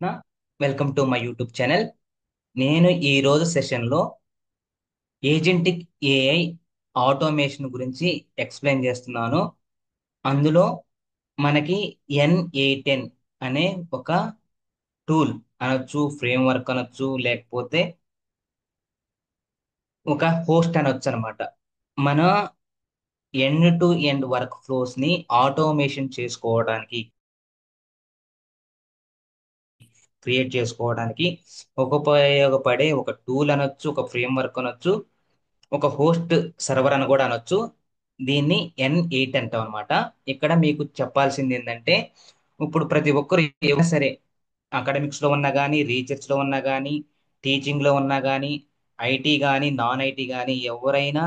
నా welcome to my YouTube channel. నేను ఈ రోజు సెషన్లో ఏజెంటిక్ ఏఐ ఆటోమేషన్ గురించి ఎక్స్ప్లెయిన్ చేస్తున్నాను. అందులో మనకి N8N అనే ఒక టూల్ అనొచ్చు, ఫ్రేమ్వర్క్ అనొచ్చు, లేకపోతే ఒక హోస్ట్ అనొచ్చు అనమాట. మన end to end work flows ని ఆటోమేషన్ చేసుకోవడానికి, క్రియేట్ చేసుకోవడానికి ఉపయోగపడే ఒక టూల్ అనొచ్చు, ఒక ఫ్రేమ్వర్క్ అనొచ్చు, ఒక హోస్ట్ సర్వర్ అని కూడా అనొచ్చు. దీన్ని N8 అంటాం అనమాట. ఇక్కడ మీకు చెప్పాల్సింది ఏంటంటే, ఇప్పుడు ప్రతి ఒక్కరు ఎవరైనా సరే అకాడమిక్స్ లో ఉన్నా కానీ, రీసెర్చ్ లో ఉన్నా కానీ, టీచింగ్ లో ఉన్నా కానీ, ఐటీ కానీ, నాన్ ఐటీ కానీ ఎవరైనా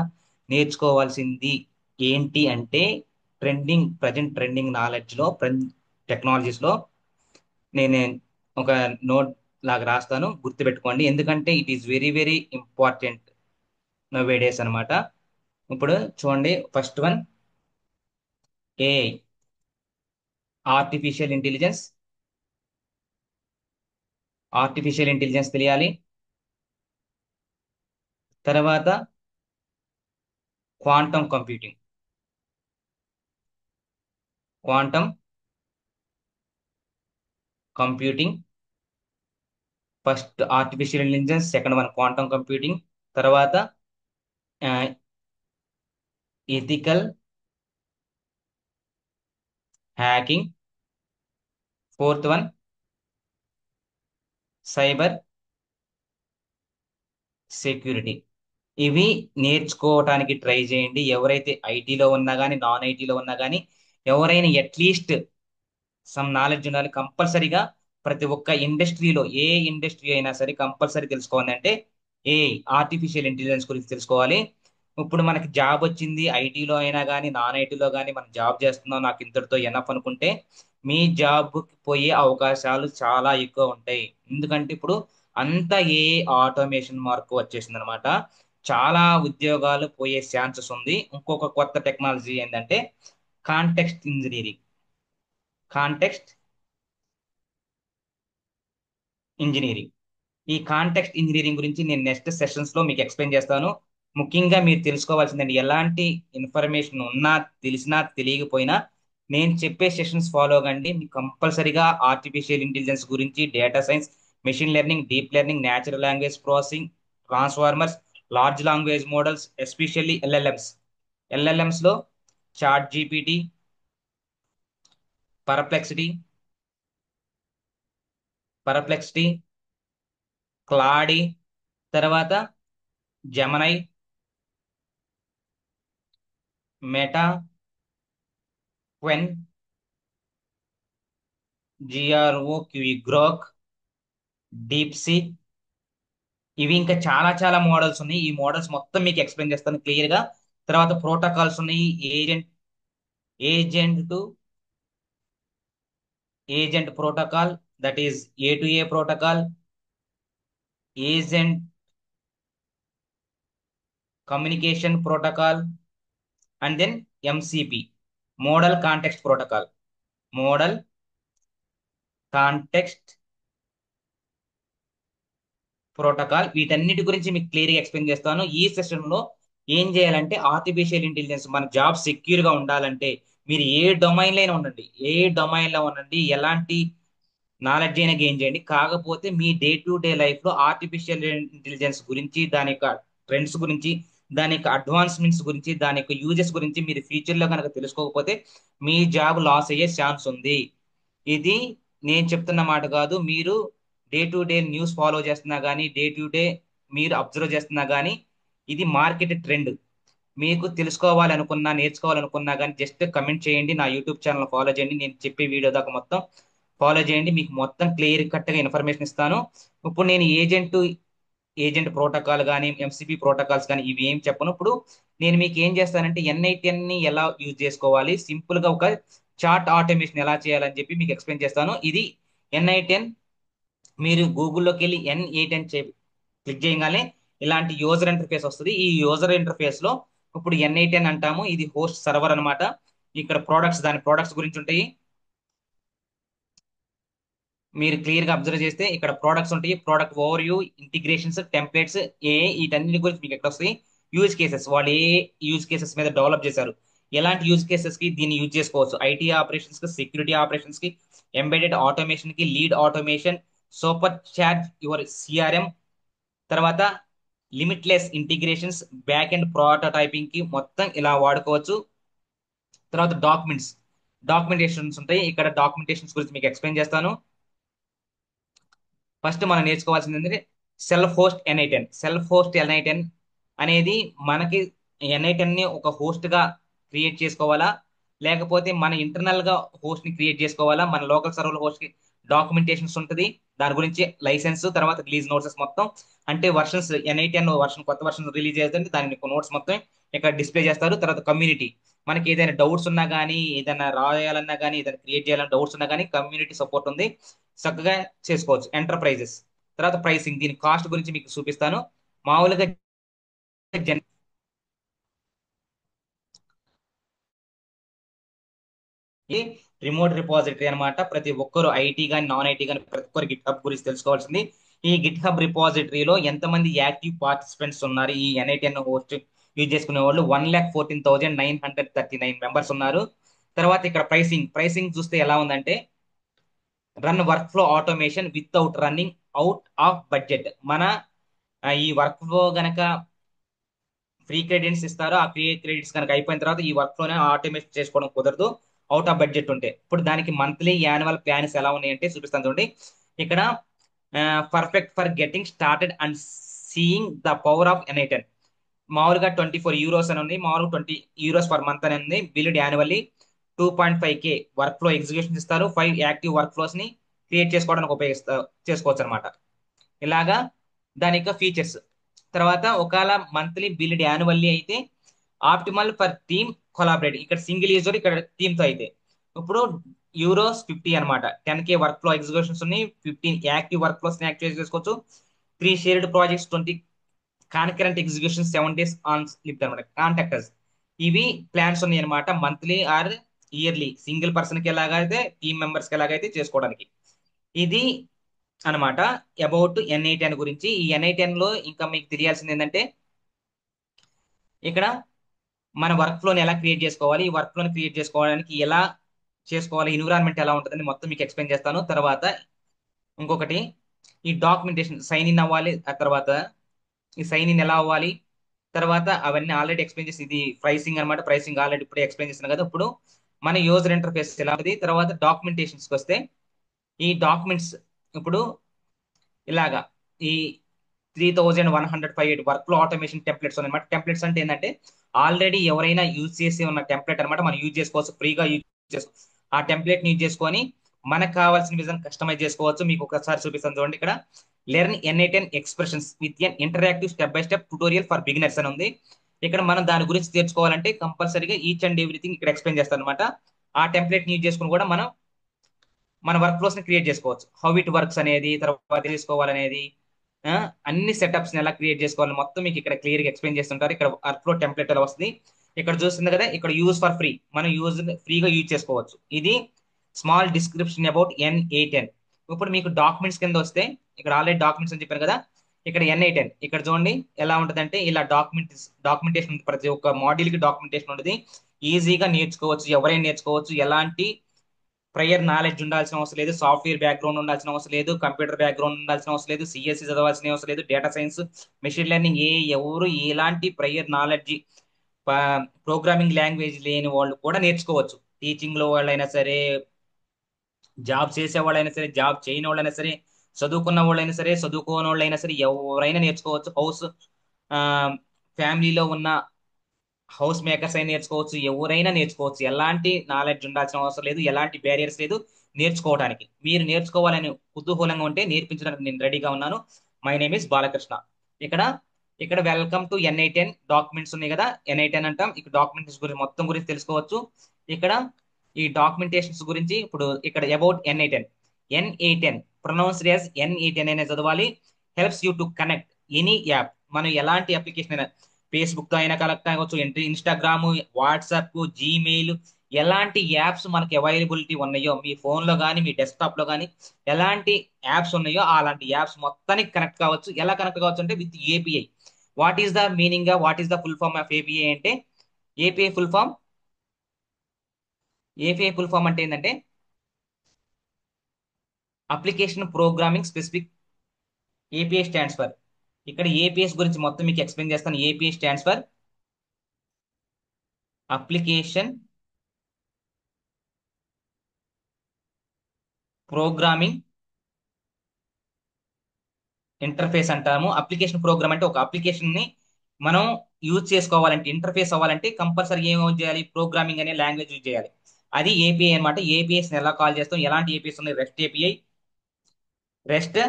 నేర్చుకోవాల్సింది ఏంటి అంటే, ప్రజెంట్ ట్రెండింగ్ నాలెడ్జ్ లో, టెక్నాలజీస్ లో నేను ఒక నోట్ లాగా రాస్తాను, గుర్తుపెట్టుకోండి. ఎందుకంటే it is very very important nowadays అనమాట. ఇప్పుడు చూడండి, first one AI, artificial intelligence. Artificial intelligence తెలియాలి. తర్వాత quantum computing. Quantum computing, first artificial intelligence, second one quantum computing. తర్వాత ethical hacking. Fourth one cyber security. ఇవి నేర్చుకోవటానికి try చేయండి. ఎవరైతే ఐటీలో ఉన్నా కానీ, నాన్ ఐటీలో ఉన్నా కానీ, ఎవరైనా అట్లీస్ట్ సమ్ నాలెడ్జ్ ఉండాలి కంపల్సరీగా. ప్రతి ఒక్క ఇండస్ట్రీలో, ఏ ఇండస్ట్రీ అయినా సరే కంపల్సరీ తెలుసుకోవాలి అంటే ఏ ఆర్టిఫిషియల్ ఇంటెలిజెన్స్ గురించి తెలుసుకోవాలి. ఇప్పుడు మనకి జాబ్ వచ్చింది, ఐటీలో అయినా కానీ, నాన్ ఐటీలో కానీ మనం జాబ్ చేస్తున్నాం, నాకు ఇంతటితో ఎనఫ్ అనుకుంటే మీ జాబ్ పోయే అవకాశాలు చాలా ఎక్కువ ఉంటాయి. ఎందుకంటే ఇప్పుడు అంతా ఏ ఆటోమేషన్ మార్క్ వచ్చేసింది అనమాట. చాలా ఉద్యోగాలు పోయే ఛాన్సెస్ ఉంది. ఇంకొక కొత్త టెక్నాలజీ ఏంటంటే కాంటెక్స్ట్ ఇంజనీరింగ్. Context engineering. ఈ కాంటెక్స్ట్ ఇంజనీరింగ్ గురించి నేను నెక్స్ట్ సెషన్స్ లో మీకు ఎక్స్ప్లెయిన్ చేస్తాను. ముఖ్యంగా మీరు తెలుసుకోవాల్సిందండి, ఎలాంటి ఇన్ఫర్మేషన్ ఉన్నా, తెలిసినా తెలియకపోయినా నేను చెప్పే సెషన్స్ ఫాలో కండి. మీకు కంపల్సరీగా ఆర్టిఫిషియల్ ఇంటెలిజెన్స్ గురించి, data science, machine learning, deep learning, natural language processing, transformers, large language models, especially LLMs. LLMs లో ChatGPT, Perplexity, Perplexity, Claude, తర్వాత Gemini, Meta, Qwen, GRO Q, Grok, DeepSeek. ఇవి ఇంకా చాలా చాలా models ఉన్నాయి. ఈ models మొత్తం మీకు ఎక్స్ప్లెయిన్ చేస్తాను క్లియర్ గా. తర్వాత ప్రోటోకాల్స్ ఉన్నాయి. Agent agent to agent protocol, that is A to A protocol, agent communication protocol, and then MCP, model context protocol. Model context protocol, వీటన్నిటి గురించి మీకు క్లియర్ గా ఎక్స్ప్లెయిన్ చేస్తాను ఈ సెషన్ లో. ఏం చేయాలంటే, ఆర్టిఫిషియల్ ఇంటెలిజెన్స్ మన జాబ్ సెక్యూర్ గా ఉండాలంటే మీరు ఏ డొమైన్ లో ఉండండి, ఏ డొమైన్ లో ఉండండి, ఎలాంటి నాలెడ్జ్ అయినా గెయిన్ చేయండి. కాకపోతే మీ డే టు డే లైఫ్ లో ఆర్టిఫిషియల్ ఇంటెలిజెన్స్ గురించి, దాని యొక్క ట్రెండ్స్ గురించి, దాని యొక్క అడ్వాన్స్మెంట్స్ గురించి, దాని యొక్క యూజెస్ గురించి మీరు ఫ్యూచర్ లో కనుక తెలుసుకోకపోతే మీ జాబ్ లాస్ అయ్యే ఛాన్స్ ఉంది. ఇది నేను చెప్తున్న మాట కాదు. మీరు day to day news follow చేస్తున్నా కానీ, డే టు డే మీరు అబ్జర్వ్ చేస్తున్నా కానీ, ఇది మార్కెట్ ట్రెండ్. మీకు తెలుసుకోవాలనుకున్నా, నేర్చుకోవాలనుకున్నా కానీ జస్ట్ కమెంట్ చేయండి, నా యూట్యూబ్ ఛానల్ ఫాలో చేయండి, నేను చెప్పే వీడియో దాకా మొత్తం ఫాలో చేయండి. మీకు మొత్తం క్లియర్ కట్ గా ఇన్ఫర్మేషన్ ఇస్తాను. ఇప్పుడు నేను ఏజెంట్ ప్రోటోకాల్ కానీ, ఎంసిపి ప్రోటోకాల్స్ కానీ ఇవి ఏం చెప్పను. ఇప్పుడు నేను మీకు ఏం చేస్తానంటే N8N ని ఎలా యూజ్ చేసుకోవాలి, సింపుల్ గా ఒక చార్ట్ ఆటోమేషన్ ఎలా చేయాలని చెప్పి మీకు ఎక్స్ప్లెయిన్ చేస్తాను. ఇది N8N. మీరు గూగుల్లోకి వెళ్ళి N8N క్లిక్ చేయగానే ఇలాంటి యూజర్ ఇంటర్ఫేస్ వస్తుంది. ఈ యూజర్ ఇంటర్ఫేస్ లో ఇప్పుడు N8N అంటాము. ఇది హోస్ట్ సర్వర్ అన్నమాట. ఇక్కడ ప్రొడక్ట్స్, దాని ప్రొడక్ట్స్ గురించి ఉంటాయి. మీరు క్లియర్ గా అబ్జర్వ్ చేస్తే ఇక్కడ ప్రోడక్ట్స్ ఉంటాయి, product overview, integrations, templates, వీటన్నిటి గురించి మీకు ఎక్కడ వస్తాయి, యూజ్ కేసెస్, వాళ్ళు ఏ యూజ్ కేసెస్ మీద డెవలప్ చేశారు, ఎలాంటి యూజ్ కేసెస్ కి దీన్ని యూజ్ చేసుకోవచ్చు, ఐటీ ఆపరేషన్స్ కి, సెక్యూరిటీ ఆపరేషన్స్ కి, ఎంబెడెడ్ ఆటోమేషన్ కి, lead automation, supercharge your CRM, తర్వాత limitless integrations, back and prototyping కి మొత్తం ఇలా వాడుకోవచ్చు. తర్వాత డాక్యుమెంటేషన్స్ ఉంటాయి, ఇక్కడ డాక్యుమెంటేషన్స్ గురించి మీకు ఎక్స్ప్లెయిన్ చేస్తాను. ఫస్ట్ మనం నేర్చుకోవాల్సింది ఏంటంటే సెల్ఫ్ హోస్ట్ ఎన్ఐ10 అనేది మనకి ఎన్ఐ10 ని ఒక హోస్ట్ గా క్రియేట్ చేసుకోవాలా, లేకపోతే మన ఇంటర్నల్ గా హోస్ట్ ని క్రియేట్ చేసుకోవాలా, మన లోకల్ సర్వర్ హోస్ట్ కి డాక్యుమెంటేషన్స్ ఉంటుంది, దాని గురించి లైసెన్స్, తర్వాత రిలీజ్ నోట్సెస్ మొత్తం, అంటే వర్షన్స్ ఎన్ఐ10 వర్షన్ కొత్త వర్షన్ రిలీజ్ చేస్తుంటే దాని నోట్స్ మొత్తం ఇక్కడ డిస్ప్లే చేస్తారు. తర్వాత కమ్యూనిటీ, మనకి ఏదైనా డౌట్స్ ఉన్నా కానీ, ఏదైనా రాయాలన్నా కానీ, ఏదైనా క్రియేట్ చేయాలన్నా డౌట్స్ ఉన్నా కానీ కమ్యూనిటీ సపోర్ట్ ఉంది, చక్కగా చేసుకోవచ్చు. ఎంటర్ప్రైజెస్, తర్వాత ప్రైసింగ్, దీని కాస్ట్ గురించి మీకు చూపిస్తాను. మామూలుగా జన్ రిమోట్ రిపాజిటరీ అన్నమాట. ప్రతి ఒక్కరు ఐటీ కానీ నాన్ ఐటీ కానీ ప్రతి ఒక్కరు గిట్ హబ్ గురించి తెలుసుకోవాల్సింది. ఈ గిట్ హబ్ రిపాజిటరీలో ఎంతమంది యాక్టివ్ పార్టిసిపెంట్స్ ఉన్నారు, ఈ ఎన్ఐటిఎన్ హోస్ట్ యూజ్ చేసుకునే వాళ్ళు 1,14,939 మెంబర్స్ ఉన్నారు. తర్వాత ఇక్కడ ప్రైసింగ్ చూస్తే ఎలా ఉందంటే, run work flow automation without running out of budget. మన ఈ వర్క్ ఫ్లో గనక ఫ్రీ క్రెడిట్స్ ఇస్తారో, ఆ ఫ్రీ క్రెడిట్స్ కనుక అయిపోయిన తర్వాత ఈ వర్క్ ఫ్లోనే ఆటోమేట్ చేసుకోవడం కుదరదు, అవుట్ ఆఫ్ బడ్జెట్ ఉంటే. ఇప్పుడు దానికి మంత్లీ యాన్యువల్ ప్లాన్స్ ఎలా ఉన్నాయంటే చూపిస్తాను చూడండి. ఇక్కడ perfect for getting started and seeing the power of ఎన్ఐటెన్. మామూలుగా €24 అని ఉంది, మామూలుగా €20 పర్ మంత్ అని ఉంది. Build annually 2.5K work flow execution ఇస్తారు. 5 యాక్టివ్ వర్క్ ఫ్లోస్ ని క్రియేట్ చేసుకోవడానికి చేసుకోవచ్చు అనమాట. ఇలాగా దాని యొక్క ఫీచర్స్. తర్వాత ఒకవేళ మంత్లీ బిల్డ్ యాన్యువల్లీ అయితే ఆప్టిమల్ ఫర్ టీమ్ కొలాబరేట్, ఇక్కడ సింగిల్ యూజర్, ఇక్కడ టీమ్ తో అయితే ఇప్పుడు €50 అనమాట. 10K వర్క్ ఫ్లో ఎగ్జిక్యూషన్స్ ఉన్నాయి, 15 యాక్టివ్ వర్క్ ఫ్లోస్ యాక్టివేట్ చేసుకోవచ్చు, 3 shared projects, 20 concurrent execution, 7 days on slip అనమాట. కాంటాక్టర్స్, ఇవి ప్లాన్స్ ఉన్నాయి అనమాట, monthly or yearly, single person కి ఎలాగైతే టీమ్ మెంబర్స్ కి ఎలాగైతే చేసుకోవడానికి. ఇది అనమాట అబౌట్ ఎన్ఐ10 గురించి. ఈ ఎన్ఐ10 లో ఇంకా మీకు తెలియాల్సింది ఏంటంటే, ఇక్కడ మన వర్క్ ఫ్లోని ఎలా క్రియేట్ చేసుకోవాలి, ఈ వర్క్ ఫ్లోని క్రియేట్ చేసుకోవడానికి ఎలా చేసుకోవాలి, ఎన్విరాన్మెంట్ ఎలా ఉంటుందని మొత్తం మీకు ఎక్స్ప్లెయిన్ చేస్తాను. తర్వాత ఇంకొకటి, ఈ డాక్యుమెంటేషన్ సైన్ ఇన్ అవ్వాలి, ఆ తర్వాత ఈ సైన్ ఇన్ ఎలా అవ్వాలి, తర్వాత అవన్నీ ఆల్రెడీ ఎక్స్ప్లెయిన్ చేసి, ఇది ప్రైసింగ్ అనమాట. ప్రైసింగ్ ఆల్రెడీ ఇప్పుడే ఎక్స్ప్లెయిన్ చేస్తున్నాను కదా. ఇప్పుడు మన యూజర్ ఇంటర్ఫేస్ ఎలా ఉంటుంది. తర్వాత డాక్యుమెంటేషన్స్కి వస్తే, ఈ డాక్యుమెంట్స్ ఇప్పుడు ఇలాగా ఈ 3158 వర్క్ ఫ్లో ఆటోమేషన్ టెంప్లెట్స్ అనమాట. టెంప్లెట్స్ అంటే ఏంటంటే, ఆల్రెడీ ఎవరైనా యూజ్ చేసి ఉన్న టెంప్లెట్ అనమాట, మనం యూజ్ చేసుకోవచ్చు, ఫ్రీగా యూజ్ చేసుకోవచ్చు. ఆ టెంప్లెట్ యూజ్ చేసుకొని మనకు కావాల్సిన విధంగా కస్టమైజ్ చేసుకోవచ్చు. మీకు ఒకసారి చూపిస్తాను చూడండి. ఇక్కడ learn n8n expressions with an interactive step by step tutorial for beginners అని ఉంది. ఇక్కడ మనం దాని గురించి తెచ్చుకోవాలంటే కంపల్సరీగా ఈచ్ అండ్ ఎవ్రీథింగ్ ఇక్కడ ఎక్స్ప్లెయిన్ చేస్తాను అనమాట. ఆ టెంప్లెట్ యూజ్ చేసుకుని కూడా మనం మన వర్క్ ఫ్లోస్ ని క్రియేట్ చేసుకోవచ్చు. హౌ ఇట్ వర్క్స్ అనేది, తర్వాత తీసుకోవాలనేది, ఆ, అన్ని సెటప్స్ ని ఎలా క్రియేట్ చేసుకోవాలి మొత్తం మీకు ఇక్కడ క్లియర్ గా ఎక్స్ప్లెయిన్ చేస్తుంటారు. ఇక్కడ వర్క్ ఫ్లో టెంప్లెట్ ఎలా వస్తుంది, ఇక్కడ చూస్తుంది కదా, ఇక్కడ యూజ్ ఫర్ ఫ్రీ, మనం ఫ్రీగా యూజ్ చేసుకోవచ్చు. ఇది స్మాల్ డిస్క్రిప్షన్ అబౌట్ ఎన్ఐ10. ఇప్పుడు మీకు డాక్యుమెంట్స్ కింద వస్తే, ఇక్కడ ఆల్రెడీ డాక్యుమెంట్స్ అని చెప్పాను కదా, ఇక్కడ ఎన్ఐ10 ఇక్కడ చూడండి ఎలా ఉంటుందంటే, ఇలా డాక్యుమెంటేషన్, ప్రతి ఒక్క మాడ్యూల్ కి డాక్యుమెంటేషన్ ఉంటుంది. ఈజీగా నేర్చుకోవచ్చు, ఎవరైనా నేర్చుకోవచ్చు. ఎలాంటి ప్రయర్ నాలెడ్జ్ ఉండాల్సిన అవసరం లేదు, సాఫ్ట్వేర్ బ్యాక్గ్రౌండ్ ఉండాల్సిన అవసరం లేదు, కంప్యూటర్ బ్యాక్గ్రౌండ్ ఉండాల్సిన అవసరం లేదు, సిఎస్సి చదవాల్సిన అవసరం లేదు, డేటా సైన్స్, మెషిన్ లెర్నింగ్, ఎవరు ఎలాంటి ప్రయర్ నాలెడ్జ్, ప్రోగ్రామింగ్ లాంగ్వేజ్ లేని వాళ్ళు కూడా నేర్చుకోవచ్చు. టీచింగ్ లో వాళ్ళైనా సరే, జాబ్ చేసే వాళ్ళైనా సరే, జాబ్ చేయని వాళ్ళైనా సరే, చదువుకున్న వాళ్ళైనా సరే, చదువుకోని వాళ్ళైనా సరే, ఎవరైనా నేర్చుకోవచ్చు. ఆ, ఫ్యామిలీలో ఉన్న హౌస్ మేకర్స్ అయినా నేర్చుకోవచ్చు, ఎవరైనా నేర్చుకోవచ్చు. ఎలాంటి నాలెడ్జ్ ఉండాల్సిన అవసరం లేదు, ఎలాంటి బ్యారియర్స్ లేదు నేర్చుకోవడానికి. మీరు నేర్చుకోవాలని కుతూహలంగా ఉంటే నేర్పించడానికి నేను రెడీగా ఉన్నాను. My name is Balakrishna. ఇక్కడ ఇక్కడ వెల్కమ్ టు ఎన్ఐ10 డాక్యుమెంట్స్ ఉన్నాయి కదా, ఎన్ఐ10 అంటాం. ఇక్కడ డాక్యుమెంట్స్ గురించి మొత్తం గురించి తెలుసుకోవచ్చు. ఇక్కడ ఈ డాక్యుమెంటేషన్స్ గురించి ఇప్పుడు ఇక్కడ అబౌట్ ఎన్ఐ10 ప్రొనౌన్స్డ్ యాజ్ ఎన్ఐ10 అనే చదవాలి. Helps you to connect any app, మనం ఎలాంటి అప్లికేషన్ అయినా, ఫేస్బుక్ తో అయినా కనెక్ట్ అవ్వచ్చు, ఇన్స్టాగ్రామ్, వాట్సాప్, జీమెయిల్, ఎలాంటి యాప్స్ మనకి అవైలబిలిటీ ఉన్నాయో మీ ఫోన్లో కానీ మీ డెస్క్టాప్లో కానీ ఎలాంటి యాప్స్ ఉన్నాయో అలాంటి యాప్స్ మొత్తానికి కనెక్ట్ కావచ్చు. ఎలా కనెక్ట్ కావచ్చు అంటే with API. What is the meaning, what is the full form of API అంటే, API full form API full form అంటే ఏంటంటే application programming specific. API stands for, ఇక్కడ ఏపీఎస్ గురించి మొత్తం మీకు ఎక్స్ప్లెయిన్ చేస్తాను. API stands for application programming interface అంటాము. Application program అంటే ఒక అప్లికేషన్ ని మనం యూజ్ చేసుకోవాలంటే, ఇంటర్ఫేస్ అవ్వాలంటే కంపల్సరీ ఏం యూజ్ చేయాలి, ప్రోగ్రామింగ్ అనే లాంగ్వేజ్ యూజ్ చేయాలి. అది ఏపీఐ అనమాట. ఏపీఎస్ ఎలా కాల్ చేస్తాం, ఎలాంటి ఏపీఎస్ ఉన్నాయి, rest API, rest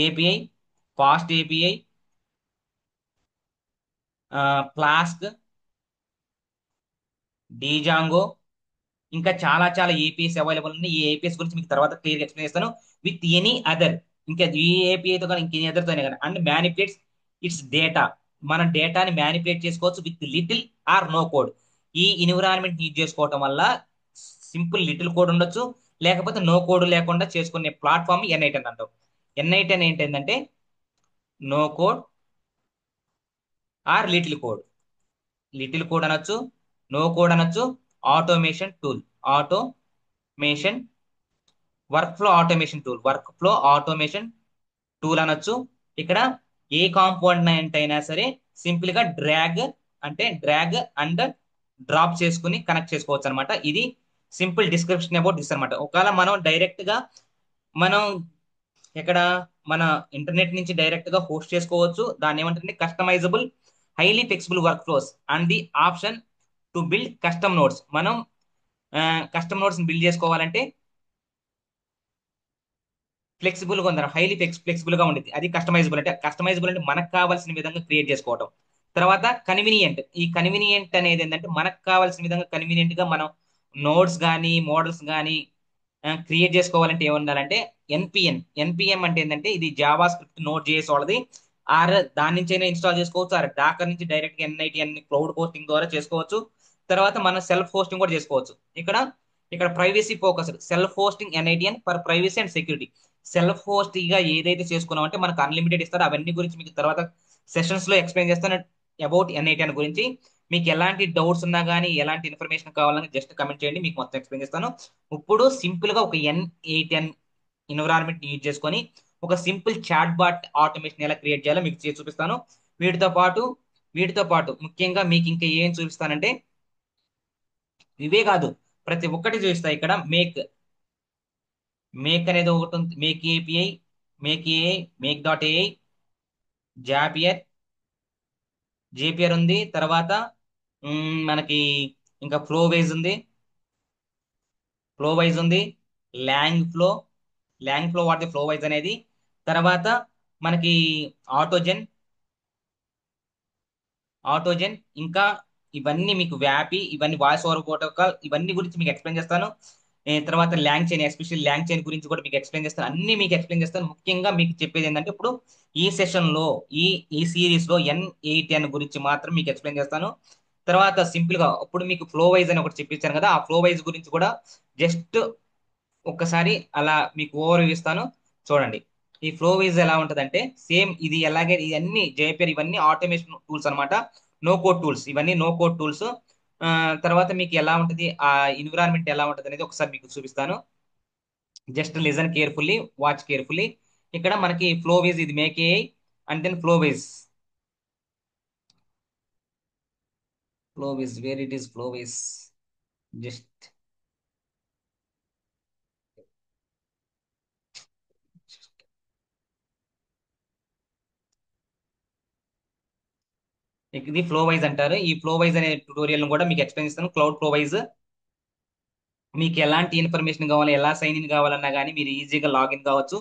API, fast API, flask, Django, ఇంకా చాలా చాలా ఏపీఎస్ అవైలబుల్ ఉన్నాయి. ఈ ఏపీఎస్ గురించి మీకు తర్వాత క్లియర్ ఎక్స్ప్లెయిన్ చేస్తాను. విత్ ఎనీ అదర్, ఇంకా ఈ ఏపీఐతో కానీ ఇంకెనీ అదర్తోనే కానీ, అండ్ మ్యానిపులేట్స్ ఇట్స్ డేటా. మన డేటాని మ్యానిపులేట్ చేసుకోవచ్చు with little or no code. ఈ ఎన్విరాన్మెంట్ యూజ్ చేసుకోవటం వల్ల సింపుల్ లిటిల్ కోడ్ ఉండొచ్చు, లేకపోతే నో కోడ్ లేకుండా చేసుకునే ప్లాట్ఫామ్ ఎన్ఐటెన్ అంటాం. ఎన్ఐటెన్ ఏంటంటే no code or little code. Little code అనొచ్చు, నో కోడ్ అనొచ్చు, automation tool, automation workflow automation tool అనొచ్చు. ఇక్కడ ఏ కాంపోనెంట్ అయినా సరే సింపుల్ గా డ్రాగ్ అండ్ డ్రాప్ చేసుకుని కనెక్ట్ చేసుకోవచ్చు అనమాట. ఇది సింపుల్ డిస్క్రిప్షన్ అబౌట్ దిస్ అనమాట. ఒకవేళ మనం డైరెక్ట్ గా మనం ఇక్కడ మన ఇంటర్నెట్ నుంచి డైరెక్ట్ గా హోస్ట్ చేసుకోవచ్చు. దాన్ని ఏమంటే customisable highly flexible work flows and the option to build custom notes. మనం కస్టమ్ నోట్స్ బిల్డ్ చేసుకోవాలంటే ఫ్లెక్సిబుల్ గా ఉందన్న, హైలీ ఫ్లెక్సిబుల్ గా ఉండేది. అది కస్టమైజబుల్ అంటే, కస్టమైజబుల్ అంటే మనకు కావాల్సిన విధంగా క్రియేట్ చేసుకోవటం. తర్వాత కన్వీనియంట్. ఈ కన్వీనియంట్ అనేది ఏంటంటే మనకు కావాల్సిన విధంగా కన్వీనియంట్ గా మనం నోట్స్ కానీ మోడల్స్ కానీ క్రియేట్ చేసుకోవాలంటే ఏముండాలంటే ఎన్పిఎం అంటే ఏంటంటే ఇది జావా స్క్రిప్ట్ నోట్ చేసే వాళ్ళది. ఆర్ దాని నుంచి అయినా ఇన్స్టాల్ చేసుకోవచ్చు, ఆర్ డాకర్ నుంచి డైరెక్ట్ గా ఎన్ఐటిఎన్ క్లౌడ్ హోస్టింగ్ ద్వారా చేసుకోవచ్చు. తర్వాత మనం సెల్ఫ్ హోస్టింగ్ కూడా చేసుకోవచ్చు. ఇక్కడ ఇక్కడ ప్రైవసీ ఫోకస్, సెల్ఫ్ హోస్టింగ్ ఎన్ఐటిఎన్ for privacy and security. Self host గా ఏదైతే చేసుకున్నామంటే మనకు అన్లిమిటెడ్ ఇస్తారో అవన్నీ గురించి మీకు తర్వాత సెషన్స్ లో ఎక్స్ప్లెయిన్ చేస్తాను అబౌట్ ఎన్ఐటిఎన్ గురించి. మీకు ఎలాంటి డౌట్స్ ఉన్నా కానీ ఎలాంటి ఇన్ఫర్మేషన్ కావాలన్నా జస్ట్ కమెంట్ చేయండి, మీకు మొత్తం ఎక్స్ప్లెయిన్ చేస్తాను. ఇప్పుడు సింపుల్ గా ఒక N8N ఎన్విరాన్మెంట్ యూజ్ చేసుకొని ఒక సింపుల్ చాట్ బాట్ ఆటోమేషన్ ఎలా క్రియేట్ చేయాలో మీకు చేసి చూపిస్తాను. వీటితో పాటు వీటితో పాటు ముఖ్యంగా మీకు ఇంకా ఏం చూపిస్తానంటే, ఇవే కాదు ప్రతి ఒక్కటి చూపిస్తా. ఇక్కడ మేక్ అనేది ఒకటి ఉంది, make API, make AI, make dot AI, Zapier, Zapier ఉంది. తర్వాత మనకి ఇంకా ఫ్లో వైజ్ ఉంది, లాంగ్ ఫ్లో వాడితే ఫ్లో వైజ్ అనేది. తర్వాత మనకి ఆటోజెన్ ఆటోజెన్ ఇంకా ఇవన్నీ మీకు వ్యాపి, ఇవన్నీ వాయిస్ ఓవర్ ప్రోటోకాల్, ఇవన్నీ గురించి మీకు ఎక్స్ప్లెయిన్ చేస్తాను. తర్వాత long chain, especially long chain గురించి కూడా మీకు ఎక్స్ప్లెయిన్ చేస్తాను. అన్ని మీకు ఎక్స్ప్లెయిన్ చేస్తాను. ముఖ్యంగా మీకు చెప్పేది ఏంటంటే ఇప్పుడు ఈ సెషన్ లో ఈ ఈ సిరీస్ లో N8N గురించి మాత్రం మీకు ఎక్స్ప్లెయిన్ చేస్తాను. తర్వాత సింపుల్ గా ఇప్పుడు మీకు ఫ్లో వైజ్ అని ఒకటి చెప్పించాను కదా, ఆ ఫ్లో వైజ్ గురించి కూడా జస్ట్ ఒక్కసారి అలా మీకు ఓవర్ ఇస్తాను, చూడండి. ఈ ఫ్లో వైజ్ ఎలా ఉంటదంటే సేమ్ ఇది ఎలాగే ఇవన్నీ జేపీఆర్, ఇవన్నీ ఆటోమేషన్ టూల్స్ అన్నమాట. నో కోడ్ టూల్స్, ఇవన్నీ నో కోడ్ టూల్స్. తర్వాత మీకు ఎలా ఉంటది ఆ ఎన్విరాన్మెంట్ ఎలా ఉంటది అనేది ఒకసారి మీకు చూపిస్తాను. Just listen carefully, watch carefully. ఇక్కడ మనకి ఫ్లో వైజ్ ఇది make AI and then Flowise where it is Flowise. Just ఇది ఫ్లో వైజ్ అంటారు. ఈ ఫ్లో వైజ్ అనే ట్యూటోరియల్ కూడా మీకు ఎక్స్ప్లెయిన్ చేస్తాను. క్లౌడ్ ఫ్లో వైజ్ మీకు ఎలాంటి ఇన్ఫర్మేషన్ కావాలి, ఎలా సైన్ ఇన్ కావాలన్నా కానీ మీరు ఈజీగా లాగిన్ కావచ్చు.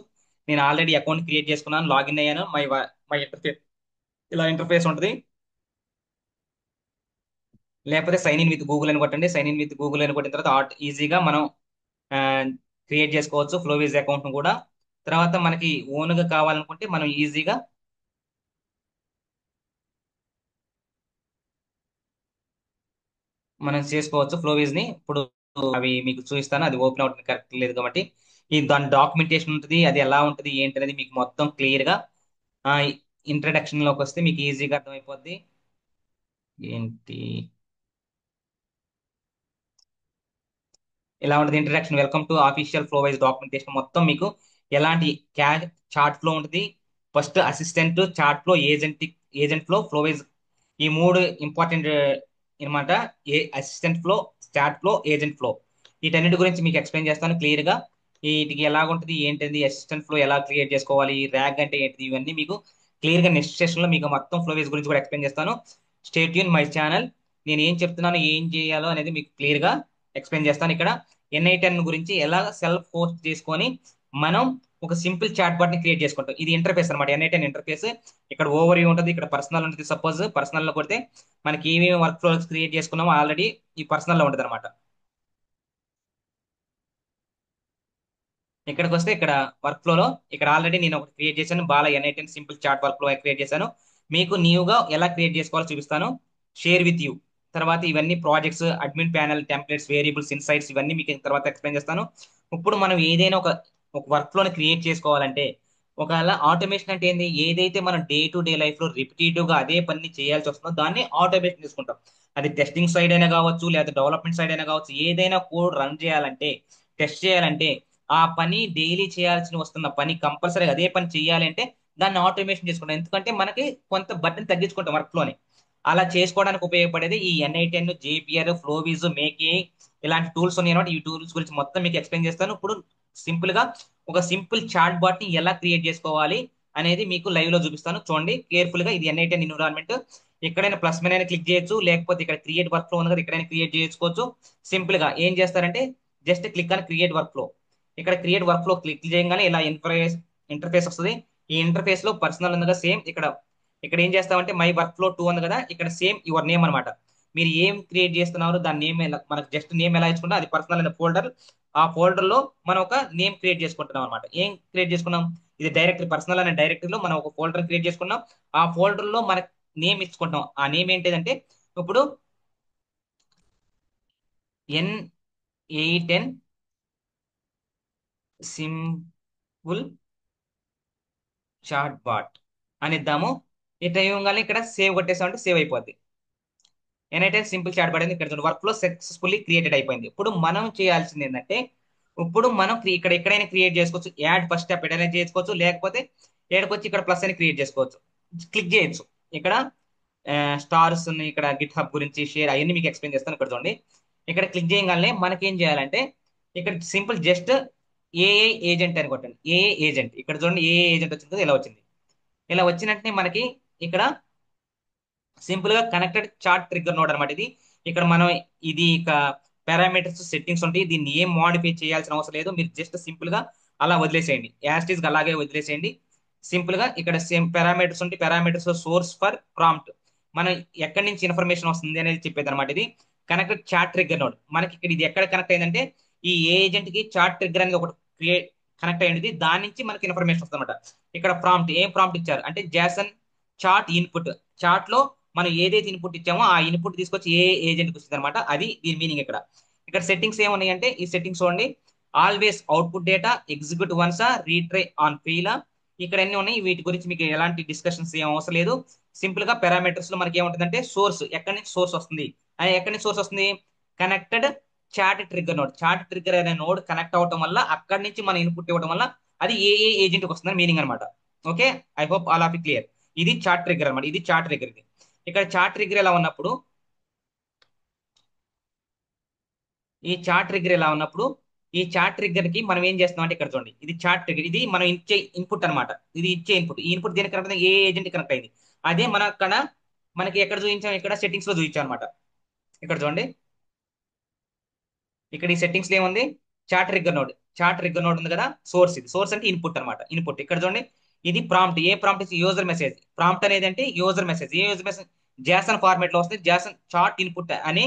నేను ఆల్రెడీ అకౌంట్ క్రియేట్ చేసుకున్నాను, లాగిన్ అయ్యాను. మై ఇంటర్ఫేస్ ఇలా ఇంటర్ఫేస్ ఉంటుంది. లేకపోతే సైన్ ఇన్ విత్ గూగుల్ అని కొట్టండి. సైన్ ఇన్ విత్ గూగుల్ అని కొట్టిన తర్వాత ఈజీగా మనం క్రియేట్ చేసుకోవచ్చు ఫ్లోవీజ్ అకౌంట్ కూడా. తర్వాత మనకి ఓన్ గా కావాలనుకుంటే మనం ఈజీగా మనం చేసుకోవచ్చు ఫ్లోవేజ్ ని. ఇప్పుడు అవి మీకు చూపిస్తాను, అది ఓపెన్ అవుతుంది కరెక్ట్ లేదు కాబట్టి. ఈ దాని డాక్యుమెంటేషన్ ఉంటుంది, అది ఎలా ఉంటుంది ఏంటి అనేది మీకు మొత్తం క్లియర్ గా ఇంట్రడక్షన్ లోకి వస్తే మీకు ఈజీగా అర్థమైపోద్ది. ఏంటి, ఇలా ఉంటుంది introduction. Welcome to official flow wise documentation. మొత్తం మీకు ఎలాంటి క్యా చార్ట్ ఫ్లో ఉంటుంది, first assistant, chart flow, agent flow, flow wise, ఈ మూడు ఇంపార్టెంట్ అనమాట. Assistant flow, chart flow, agent flow. వీటన్నిటి గురించి మీకు ఎక్స్ప్లెయిన్ చేస్తాను క్లియర్ గా. వీటికి ఎలాగుంటుంది ఏంటిది, అసిస్టెంట్ ఫ్లో ఎలా క్రియేట్ చేసుకోవాలి, ర్యాగ్ అంటే ఏంటిది, ఇవన్నీ మీకు క్లియర్ గా నెక్స్ట్ సెషన్ లో మీకు మొత్తం ఫ్లో వేస్ గురించి కూడా ఎక్స్ప్లెయిన్ చేస్తాను. State Yoon my channel. నేను ఏం చెప్తున్నాను, ఏం చేయాలో అనేది మీకు క్లియర్ గా ఎక్స్ప్లెయిన్ చేస్తాను. ఇక్కడ NI10 గురించి ఎలా సెల్ఫ్ హోస్ట్ చేసుకొని మనం ఒక సింపుల్ చాట్ బాట్ ని క్రియేట్ చేసుకుంటాం. ఇది ఇంటర్ఫేస్ అనమాట, NI10 ఇంటర్ఫేస్. ఇక్కడ ఓవర్ వ్యూ ఉంటుంది, ఇక్కడ పర్సనల్ ఉంటుంది. సపోజ్ పర్సనల్ లో కొడితే మనకి ఏమేమి వర్క్ ఫ్లోస్ క్రియేట్ చేసుకున్నామో ఆల్రెడీ ఈ పర్సనల్ లో ఉంటుంది అనమాట. ఇక్కడికి వస్తే ఇక్కడ వర్క్ ఫ్లోలో ఇక్కడ ఆల్రెడీ నేను ఒకటి క్రియేట్ చేశాను, Bala NI10 simple chat workflow create చేశాను. మీకు న్యూగా ఎలా క్రియేట్ చేసుకోవాలో చూపిస్తాను. Share with you. తర్వాత ఇవన్నీ projects, admin panel, templates, variables, insights, ఇవన్నీ మీకు తర్వాత ఎక్స్ప్లెయిన్ చేస్తాను. ఇప్పుడు మనం ఏదైనా ఒక ఒక వర్క్ ఫ్లోని క్రియేట్ చేసుకోవాలంటే, ఒకవేళ ఆటోమేషన్ అంటే ఏంది, ఏదైతే మనం డే టు డే లైఫ్ లో రిపిటేటివ్ గా అదే పని చేయాల్సి వస్తుందో దాన్ని ఆటోమేషన్ చేసుకుంటాం. అది టెస్టింగ్ సైడ్ అయినా కావచ్చు, లేదా డెవలప్మెంట్ సైడ్ అయినా కావచ్చు. ఏదైనా కోడ్ రన్ చేయాలంటే, టెస్ట్ చేయాలంటే, ఆ పని డైలీ చేయాల్సిన వస్తున్న పని కంపల్సరీగా అదే పని చేయాలి అంటే దాన్ని ఆటోమేషన్ చేసుకుంటాం. ఎందుకంటే మనకి కొంత బట్టని తగ్గించుకుంటాం వర్క్ ఫ్లోని. అలా చేసుకోవడానికి ఉపయోగపడేది ఈ NI10, JPR, ఫ్లోవిజ్, మేకే, ఇలాంటి టూల్స్ ఉన్నాయి అనమాట. ఈ టూల్స్ గురించి మొత్తం మీకు ఎక్స్ప్లెయిన్ చేస్తాను. ఇప్పుడు సింపుల్ గా ఒక సింపుల్ చాట్ బాట్ ని ఎలా క్రియేట్ చేసుకోవాలి అనేది మీకు లైవ్ లో చూపిస్తాను. చూడండి కేర్ఫుల్ గా. ఇది NI10 ఎన్విరాన్మెంట్. ఎక్కడైనా ప్లస్ మీద అయినా క్లిక్ చేయొచ్చు, లేకపోతే ఇక్కడ క్రియేట్ వర్క్ ఫ్లో ఉంది కదా, ఎక్కడైనా క్రియేట్ చేసుకోవచ్చు. సింపుల్ గా ఏం చేస్తారంటే జస్ట్ క్లిక్ అని క్రియేట్ వర్క్ ఫ్లో. ఇక్కడ క్రియేట్ వర్క్ ఫ్లో క్లిక్ చేయగానే ఇలా ఇంటర్ఫేస్ వస్తుంది. ఈ ఇంటర్ఫేస్ లో పర్సనల్ ఉంది కదా, సేమ్ ఇక్కడ ఇక్కడ ఏం చేస్తామంటే మై వర్క్ ఫ్లో 2 ఉంది కదా, ఇక్కడ సేమ్ యువర్ నేమ్ అనమాట. మీరు ఏం క్రియేట్ చేస్తున్నారు దాని నేమ్ మనకు జస్ట్ నేమ్ ఎలా ఇచ్చుకుంటే అది పర్సనల్ అనే ఫోల్డర్. ఆ ఫోల్డర్ లో మనం ఒక నేమ్ క్రియేట్ చేసుకుంటున్నాం అనమాట. ఏం క్రియేట్ చేసుకున్నాం, ఇది డైరెక్టరీ, పర్సనల్ అనే డైరెక్టరీ లో మనం ఒక ఫోల్డర్ క్రియేట్ చేసుకున్నాం. ఆ ఫోల్డర్ లో మనకి నేమ్ ఇచ్చుకుంటాం. ఆ నేమ్ ఏంటిదంటే ఇప్పుడు NI10 సింపుల్ చాట్ బాట్ అని ఇద్దాము. ఇట్లా ఇవ్వగానే ఇక్కడ సేవ్ కొట్టేసామంటే సేవ్ అయిపోద్ది. NI10 సింపుల్ చాట్ బాట్ అనేది ఇక్కడ వర్క్ ఫ్లో సక్సెస్ఫుల్లీ క్రియేటెడ్ అయిపోయింది. ఇప్పుడు మనం చేయాల్సింది ఏంటంటే, ఇప్పుడు మనం ఇక్కడ ఎక్కడైనా క్రియేట్ చేసుకోవచ్చు. యాడ్ ఫస్ట్ స్టెప్ ఎక్కడైనా చేసుకోవచ్చు, లేకపోతే ఏడకొచ్చి ఇక్కడ ప్లస్ అని క్రియేట్ చేసుకోవచ్చు. క్లిక్ చేయొచ్చు. ఇక్కడ స్టార్స్ ఉన్నాయి, ఇక్కడ గిట్ హబ్ గురించి షేర్ అవన్నీ మీకు ఎక్స్ప్లెయిన్ చేస్తాను. ఇక్కడ చూడండి, ఇక్కడ క్లిక్ చేయగానే మనకి ఏం చేయాలంటే ఇక్కడ సింపుల్ జస్ట్ ఏఐ ఏజెంట్ అని కొట్టండి. ఏఐ ఏజెంట్, ఇక్కడ చూడండి ఏఐ ఏజెంట్ వచ్చింది కదా, ఇలా వచ్చింది. ఇలా వచ్చినట్టే మనకి ఇక్కడ సింపుల్ గా కనెక్టెడ్ చార్ట్ ట్రిగ్గర్ నోడ్ అనమాట ఇది. ఇక్కడ మనం ఇది ఇక పారామీటర్స్ సెట్టింగ్స్ ఉంటాయి. దీన్ని ఏం మోడిఫై చేయాల్సిన అవసరం లేదు. మీరు జస్ట్ సింపుల్ గా అలా వదిలేసేయండి, యాస్టీస్ అలాగే వదిలేసేయండి. సింపుల్ గా ఇక్కడ సేమ్ పారామీటర్స్ ఉంటాయి. పారామీటర్స్ సోర్స్ ఫర్ ప్రాంప్ట్, మనం ఎక్కడి నుంచి ఇన్ఫర్మేషన్ వస్తుంది అనేది చెప్పేది అనమాట. ఇది కనెక్టెడ్ చార్ట్ ట్రిగ్గర్ నోడ్. మనకి ఇక్కడ ఇది ఎక్కడ కనెక్ట్ అయిందంటే ఈ ఏజెంట్ కి చార్ట్ ట్రిగ్గర్ అనేది ఒకటి క్రియేట్ కనెక్ట్ అయ్యింది. దాని నుంచి మనకి ఇన్ఫర్మేషన్ వస్తుంది అనమాట. ఇక్కడ ప్రాంప్ట్ ఏం ప్రాంప్ట్ ఇచ్చారు అంటే జాసన్ చార్ట్ ఇన్పుట్. చార్ట్ లో మనం ఏదైతే ఇన్పుట్ ఇచ్చామో ఆ ఇన్పుట్ తీసుకొచ్చి ఏ ఏజెంట్ కి వస్తుంది అనమాట. అది దీని మీనింగ్. ఇక్కడ ఇక్కడ సెట్టింగ్స్ ఏమున్నాయంటే ఈ సెట్టింగ్స్ చూడండి. Always output data execute once, retry on fail. ఇక్కడ అన్ని ఉన్నాయి. వీటి గురించి మీకు ఎలాంటి డిస్కషన్స్ ఏం అవసరం లేదు. సింపుల్ గా పారామీటర్స్ లో మనకి ఏముంటుందంటే సోర్స్, ఎక్కడి నుంచి సోర్స్ వస్తుంది అని, ఎక్కడి నుంచి సోర్స్ వస్తుంది, connected chat trigger node. Chat trigger అనే నోడ్ కనెక్ట్ అవడం వల్ల అక్కడి నుంచి మన ఇన్పుట్ ఇవ్వడం వల్ల అది ఏ ఏజెంట్ కి వస్తుందని మీనింగ్ అనమాట. Okay, I hope all of it clear. ఇది చార్ట్ ట్రిగ్గర్ అనమాట. ఇది చార్ట్ ట్రిగ్గర్. ఇది ఇక్కడ చార్ట్ ట్రిగ్గర్ ఎలా ఉన్నప్పుడు, ఈ చార్ట్ ట్రిగ్గర్ ఎలా ఉన్నప్పుడు ఈ చార్ట్ ట్రిగ్గర్ కి మనం ఏం చేస్తాం అంటే ఇక్కడ చూడండి, ఇది చార్ట్ ట్రిగ్గర్. ఇది మనం ఇచ్చే ఇన్పుట్ అనమాట. ఇది ఇచ్చే ఇన్పుట్. ఈ ఇన్పుట్ దేనికి కనెక్ట్ అయింది, ఏ ఏజెంట్ కనెక్ట్ అయింది. అదే మన అక్కడ మనకి ఎక్కడ చూపించాం, ఇక్కడ సెట్టింగ్స్ లో చూపించాం అనమాట. ఇక్కడ చూడండి, ఇక్కడ ఈ సెట్టింగ్స్ లో ఏముంది, chart trigger node. Chart trigger node ఉంది కదా, సోర్స్. ఇది సోర్స్ అంటే ఇన్పుట్ అనమాట. ఇన్పుట్ ఇక్కడ చూడండి. ఇది ప్రాంప్ట్. ఏ ప్రాంప్ట్ ఇచ్చి యూజర్ మెసేజ్. ప్రాంప్ట్ అనేది అంటే యూజర్ మెసేజ్. ఏ యూజర్ మెసేజ్ జాసన్ ఫార్మేట్ లో వస్తుంది. జాసన్ చార్ట్ ఇన్పుట్ అనే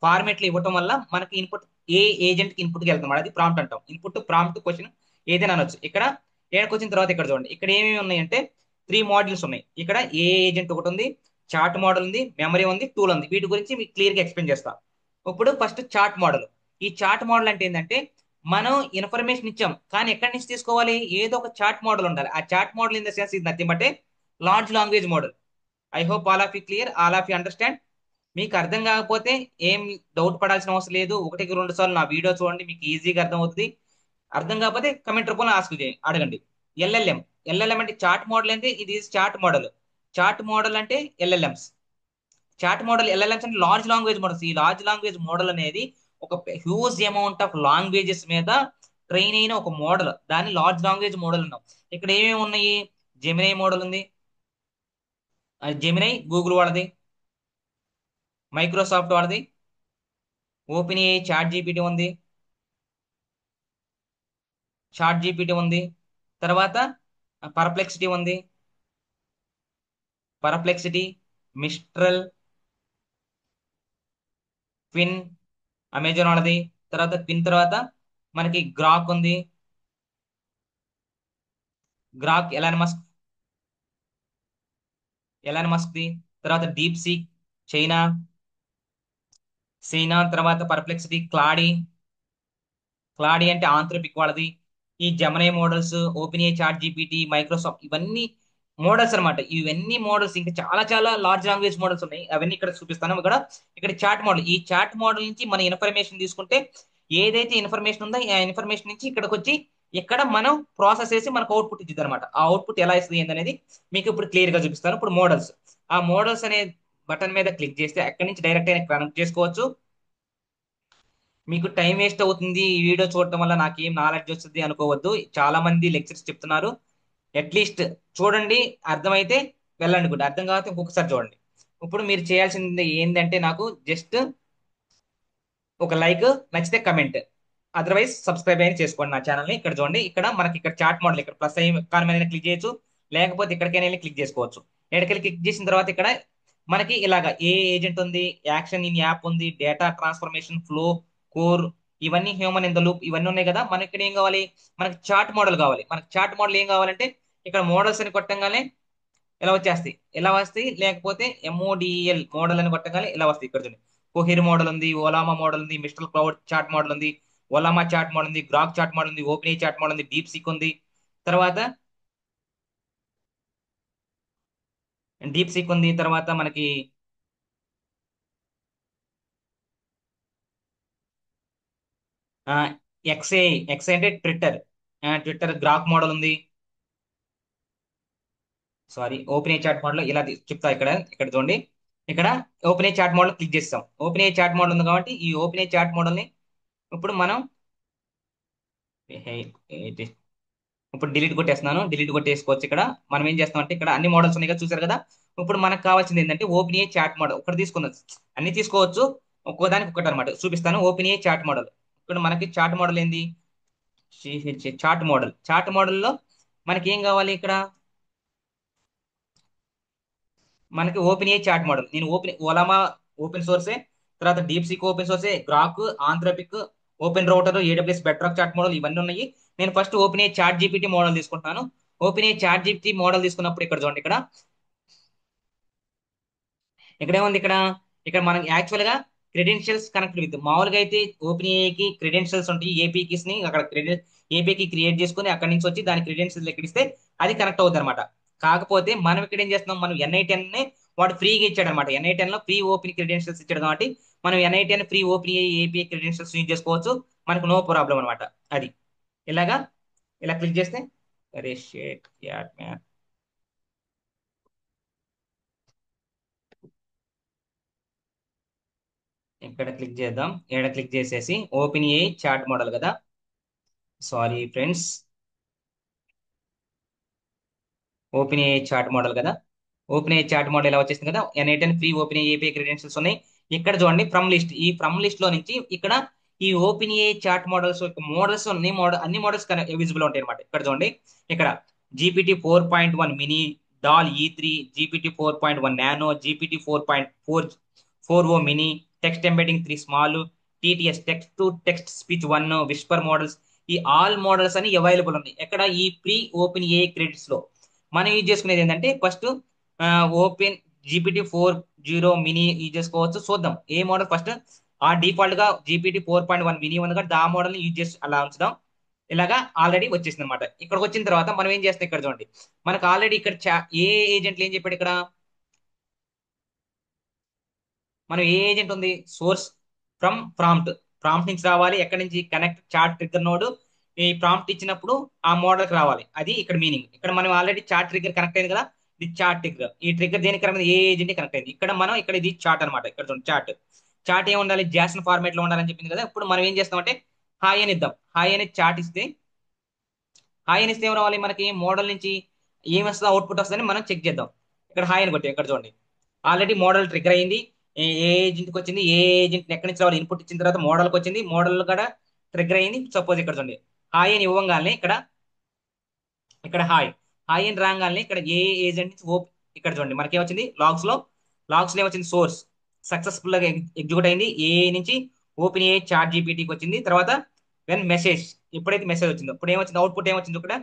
ఫార్మేట్ లో ఇవ్వటం వల్ల మనకి ఇన్పుట్ ఏ ఏజెంట్ కి ఇన్పుట్ కి వెళ్తాం. అది ప్రాంప్ట్ అంటాం. ఇన్పుట్, ప్రాంప్ట్, క్వశ్చన్ ఏదైనా అనొచ్చు. ఇక్కడ ఏడకి వచ్చిన తర్వాత ఇక్కడ చూడండి, ఇక్కడ ఏమేమి ఉన్నాయంటే 3 మాడ్యూల్స్ ఉన్నాయి. ఇక్కడ ఏ ఏజెంట్ ఒకటి ఉంది, చార్ట్ మోడల్ ఉంది, మెమరీ ఉంది, టూల్ ఉంది. వీటి గురించి మీకు క్లియర్ గా ఎక్స్ప్లెయిన్ చేస్తా. ఇప్పుడు ఫస్ట్ చార్ట్ మోడల్. ఈ చార్ట్ మోడల్ అంటే ఏంటంటే మనం ఇన్ఫర్మేషన్ ఇచ్చాం, కానీ ఎక్కడి నుంచి తీసుకోవాలి? ఏదో ఒక చార్ట్ మోడల్ ఉండాలి. ఆ chat model in the sense ఇది nothing but large language model. I hope all of you clear, all of you understand. మీకు అర్థం కాకపోతే ఏం డౌట్ పడాల్సిన అవసరం లేదు. ఒకటికి రెండు సార్లు నా వీడియో చూడండి, మీకు ఈజీగా అర్థం అవుతుంది. అర్థం కాకపోతే కమెంట్ రూపంలో ఆస్క్ చేయండి, అడగండి. ఎల్ఎల్ఎం. ఎల్ఎల్ఎం అంటే చార్ట్ మోడల్ అంటే ఇది చార్ట్ మోడల్. చార్ట్ మోడల్ అంటే ఎల్ఎల్ఎంస్. చార్ట్ మోడల్ ఎల్ఎల్ఎంస్ అంటే లార్జ్ లాంగ్వేజ్ మోడల్స్. ఈ లార్జ్ లాంగ్వేజ్ మోడల్ అనేది ఒక హ్యూజ్ అమౌంట్ ఆఫ్ లాంగ్వేజెస్ మీద ట్రైన్ అయిన ఒక మోడల్. దాన్ని లార్జ్ లాంగ్వేజ్ మోడల్ ఉన్నాం. ఇక్కడ ఏమేమి ఉన్నాయి? జెమినై మోడల్ ఉంది. జెమినై గూగుల్ వాళ్ళది, మైక్రోసాఫ్ట్ వాళ్ళది. ఓపెన్ ఏఐ చాట్ జీపీటీ ఉంది. చాట్ జీపీటీ ఉంది. తర్వాత పర్ప్లెక్సిటీ ఉంది. పర్ప్లెక్సిటీ, మిస్ట్రల్, క్విన్, అమెజాన్ వాళ్ళది. తర్వాత క్విన్ తర్వాత మనకి గ్రాక్ ఉంది. Grok Elon Musk the. తర్వాత డీప్ సీక్, చైనా. చైనా తర్వాత పర్ప్లెక్సిటీ, క్లాడీ. క్లాడీ అంటే ఆంథ్రోపిక్ వాళ్ళది. ఈ జెమినీ మోడల్స్, ఓపెన్ ఏ చాట్ జీపీటీ, మైక్రోసాఫ్ట్, ఇవన్నీ మోడల్స్ అన్నమాట. ఇవన్నీ మోడల్స్ ఇంకా చాలా చాలా లార్జ్ లాంగ్వేజ్ మోడల్స్ ఉన్నాయి. అవన్నీ ఇక్కడ చూపిస్తాను. ఇక్కడ చాట్ మోడల్. ఈ చాట్ మోడల్ నుంచి మన ఇన్ఫర్మేషన్ తీసుకుంటే ఏదైతే ఇన్ఫర్మేషన్ ఉందో ఆ ఇన్ఫర్మేషన్ నుంచి ఇక్కడికి వచ్చి ఇక్కడ మనం ప్రాసెస్ చేసి మనకు అవుట్పుట్ ఇచ్చింది అనమాట. ఆ అవుట్పుట్ ఎలా ఇస్తుంది ఏంటనేది మీకు ఇప్పుడు క్లియర్ గా చూపిస్తాను. ఇప్పుడు మోడల్స్. ఆ మోడల్స్ అనే బటన్ మీద క్లిక్ చేస్తే అక్కడి నుంచి డైరెక్ట్ అయినా కనెక్ట్ చేసుకోవచ్చు. మీకు టైం వేస్ట్ అవుతుంది ఈ వీడియో చూడటం వల్ల, నాకేం నాలెడ్జ్ వస్తుంది అనుకోవద్దు. చాలా మంది లెక్చర్స్ చెప్తున్నారు. అట్లీస్ట్ చూడండి, అర్థమైతే వెళ్ళండి. కూడా అర్థం కాకపోతే ఇంకొకసారి చూడండి. ఇప్పుడు మీరు చేయాల్సింది ఏంటంటే నాకు జస్ట్ ఒక లైక్, నచ్చితే కమెంట్, అదర్వైజ్ సబ్స్క్రైబ్ అయినా చేసుకోండి నా ఛానల్ని. ఇక్కడ చూడండి, ఇక్కడ మనకి ఇక్కడ చాట్ మోడల్, ఇక్కడ ప్లస్ ఐకాన్ మీద క్లిక్ చేయొచ్చు, లేకపోతే ఇక్కడికైనా వెళ్ళి క్లిక్ చేసుకోవచ్చు. ఎక్కడికెళ్ళి క్లిక్ చేసిన తర్వాత ఇక్కడ మనకి ఇలాగా ఏ ఏజెంట్ ఉంది, యాక్షన్ ఇన్ యాప్ ఉంది, డేటా ట్రాన్స్ఫర్మేషన్, ఫ్లో, కోర్, ఇవన్నీ హ్యూమన్ ఇన్ ద లూప్, ఇవన్నీ ఉన్నాయి కదా. మనకి ఇక్కడ ఏం కావాలి? మనకి చార్ట్ మోడల్ కావాలి. మనకి చార్ట్ మోడల్ ఏం కావాలంటే ఇక్కడ మోడల్స్ అని కొట్టంగానే ఇలా వచ్చేస్తాయి. ఇలా వస్తాయి. లేకపోతే ఎంఓడిఎల్ మోడల్ అని కొట్టగానే ఇలా వస్తాయి. ఇక్కడ చూడండి, కోహిర్ మోడల్ ఉంది, ఓలామా మోడల్ ఉంది, మిస్టర్ క్లౌడ్ చాట్ మోడల్ ఉంది, ఓలామా చాట్ మోడల్ ఉంది, గ్రాక్ చాట్ మోడల్ ఉంది, ఓపెన్ చాట్ మోడల్ ఉంది, డీప్ సీక్ ఉంది. తర్వాత తర్వాత మనకి ఎక్స్ఏ. ఎక్స్ఏ అంటే ట్విట్టర్. ట్విట్టర్ గ్రాక్ మోడల్ ఉంది. సారీ, ఓపెన్ ఏ చాట్ మోడల్ ఇలా చెప్తా. ఇక్కడ ఇక్కడ చూడండి, ఇక్కడ ఓపెన్ ఏ చాట్ మోడల్ క్లిక్ చేస్తాం. ఓపెన్ ఏ చాట్ మోడల్ ఉంది కాబట్టి ఈ ఓపెన్ ఏ చాట్ మోడల్ ని ఇప్పుడు మనం ఇప్పుడు డిలీట్ కొట్టేస్తున్నాను. డిలీట్ కొట్టేసుకోవచ్చు. ఇక్కడ మనం ఏం చేస్తాం అంటే ఇక్కడ అన్ని మోడల్స్ ఉన్నాయి కదా, చూసారు కదా. ఇప్పుడు మనకు కావాల్సింది ఏంటంటే ఓపెన్ ఏ చాట్ మోడల్ ఒకటి తీసుకుందాం. అన్ని తీసుకోవచ్చు, ఒక్కోదానికి ఒకటి అనమాట. చూపిస్తాను. OpenAI chat model. ఇక్కడ మనకి చాట్ మోడల్ ఏంది? Chat model. చాట్ మోడల్లో మనకి ఏం కావాలి? ఇక్కడ మనకి ఓపెన్ ఏ చాట్ మోడల్. నేను ఓలామా ఓపెన్ సోర్సే, తర్వాత డీప్ సీక్ ఓపెన్ సోర్సే, Grok, Anthropic, OpenRouter, AWS Bedrock chat model, ఇవన్నీ ఉన్నాయి. నేను first OpenAI ChatGPT model తీసుకుంటున్నాను. OpenAI ChatGPT model తీసుకున్నప్పుడు ఇక్కడ చూడండి, ఇక్కడ ఇక్కడ ఏముంది? ఇక్కడ మనకి యాక్చువల్ గా క్రెడెన్షియల్స్ కనెక్ట్ విత్. మామూలుగా అయితే ఓపెన్ ఏఐకి క్రెడెన్షియల్స్ ఉంటాయి. ఏపీ కీస్ ని అక్కడ ఏపీకి క్రియేట్ చేసుకుని అక్కడి నుంచి వచ్చి దాని క్రెడెన్షియల్స్ ఎక్కడిస్తే అది కనెక్ట్ అవుతుంది అనమాట. కాకపోతే మనం ఇక్కడ ఏం చేస్తున్నాం? మనం ఎన్ఐ10 నే వాడు ఫ్రీగా ఇచ్చాడు అనమాట. ఎన్ఐ10 లో ఫ్రీ ఓపెన్ క్రెడెన్షియల్స్ ఇచ్చాడు కాబట్టి మనం n8n free open AP credentials use చేసుకోవచ్చు. మనకు నో ప్రాబ్లం అనమాట. అది ఇలాగా ఇలా క్లిక్ చేస్తే అరే షేట్ యార్ మ్యాన్. ఇక్కడ క్లిక్ చేద్దాం. ఇక్కడ క్లిక్ చేసేసి ఓపెన్ ఏ చాట్ మోడల్ కదా. Sorry friends, OpenAI chat model కదా. ఓపెన్ ఏ చాట్ మోడల్ ఇలా వచ్చేసింది కదా. ఎన్ఐటెన్ ఫ్రీ ఓపెన్ ఏపీ క్రెడెన్షియల్స్ ఉన్నాయి. ఇక్కడ చూడండి ఫ్రమ్ లిస్ట్. ఈ ఫ్రమ్ లిస్ట్ లో నుంచి ఇక్కడ ఈ OpenAI chat models models అన్ని మోడల్స్ విజిబుల్ ఉంటాయి అనమాట. ఇక్కడ చూడండి, ఇక్కడ GPT 4.1 mini, DALL E3, GPT 4.1 nano, GPT 4.4 mini, text embedding 3 small, TTS text to text speech 1, Whisper models. ఈ ఆల్ మోడల్స్ అని అవైలబుల్ ఉన్నాయి. ఎక్కడ? ఈ ప్రీ ఓపెన్ ఏ క్రెడిట్స్ లో. మనం యూజ్ చేసుకునేది ఏంటంటే first open GPT 4.0 mini use చేసుకోవచ్చు. చూద్దాం ఏ మోడల్ ఫస్ట్. ఆ డిఫాల్ట్ గా GPT 4.1 మినీ ఉంది కాబట్టి ఆ మోడల్ ని యూజ్ చేసి అలా ఉంచుదాం. ఇలాగా ఆల్రెడీ వచ్చేసింది అనమాట. ఇక్కడికి వచ్చిన తర్వాత మనం ఏం చేస్తాం ఇక్కడ చూడండి. మనకు ఆల్రెడీ ఇక్కడ ఏ ఏజెంట్లు ఏం చెప్పాడు ఇక్కడ, మనం ఏ ఏజెంట్ ఉంది, సోర్స్ ఫ్రమ్ ప్రాంప్ట్, ప్రాంప్ట్ నుంచి రావాలి. ఎక్కడి నుంచి, కనెక్ట్ చార్ట్ ట్రిగ్గర్ నోడ్. ఈ ప్రాంప్ట్ ఇచ్చినప్పుడు ఆ మోడల్ కి రావాలి, అది ఇక్కడ మీనింగ్. ఇక్కడ మనం ఆల్రెడీ చార్ట్ ట్రిగ్గర్ కనెక్ట్ అయింది కదా, ఇది చార్ట్ ట్రిగ్గర్. ఈ ట్రిగ్గర్ దేనికి కనెక్ట్ అయింది, ఏ ఏజెంట్ కనెక్ట్ అయింది. ఇక్కడ మనం ఇక్కడ ఇది చార్ట్ అనమాట. ఇక్కడ చూడండి చార్ట్. చార్ట్ ఏమి ఉండాలి, జాసన్ ఫార్మాట్ లో ఉండాలని చెప్పింది కదా. ఇప్పుడు మనం ఏం చేస్తామంటే హాయ్ అని ఇద్దాం. హాయ్ అని చార్ట్ ఇస్తే, హాయ్ అని ఇస్తే ఏం రావాలి మనకి, మోడల్ నుంచి ఏం వస్తుందో అవుట్పుట్ వస్తుందని మనం చెక్ చేద్దాం. ఇక్కడ హాయ్ అని కొట్టి ఇక్కడ చూడండి, ఆల్రెడీ మోడల్ ట్రిగ్గర్ అయింది. ఏ ఏజెంట్కి వచ్చింది, ఏ ఏజెంట్ ఎక్కడి నుంచి రావాలి, ఇన్పుట్ ఇచ్చిన తర్వాత మోడల్కి వచ్చింది, మోడల్ కూడా ట్రిగ్గర్ అయింది. సపోజ్ ఇక్కడ చూడండి, హాయ్ అని ఇవ్వగానే ఇక్కడ, ఇక్కడ హాయ్, హాయ్ అని రాగానే ఇక్కడ ఏ ఏజెంట్ ఇక్కడ చూడండి మనకి ఏమొచ్చింది, లాగ్స్ లో ఏమొచ్చింది, సోర్స్ సక్సెస్ఫుల్ గా ఎగ్జిక్యూట్ అయింది. ఏ నుంచి ఓపెన్ ఏ చాట్ జీపీటీకి వచ్చింది. తర్వాత వెన్ మెసేజ్, ఎప్పుడైతే మెసేజ్ వచ్చిందో ఇప్పుడు ఏమొచ్చింది, అవుట్పుట్ ఏమొచ్చింది ఇక్కడ,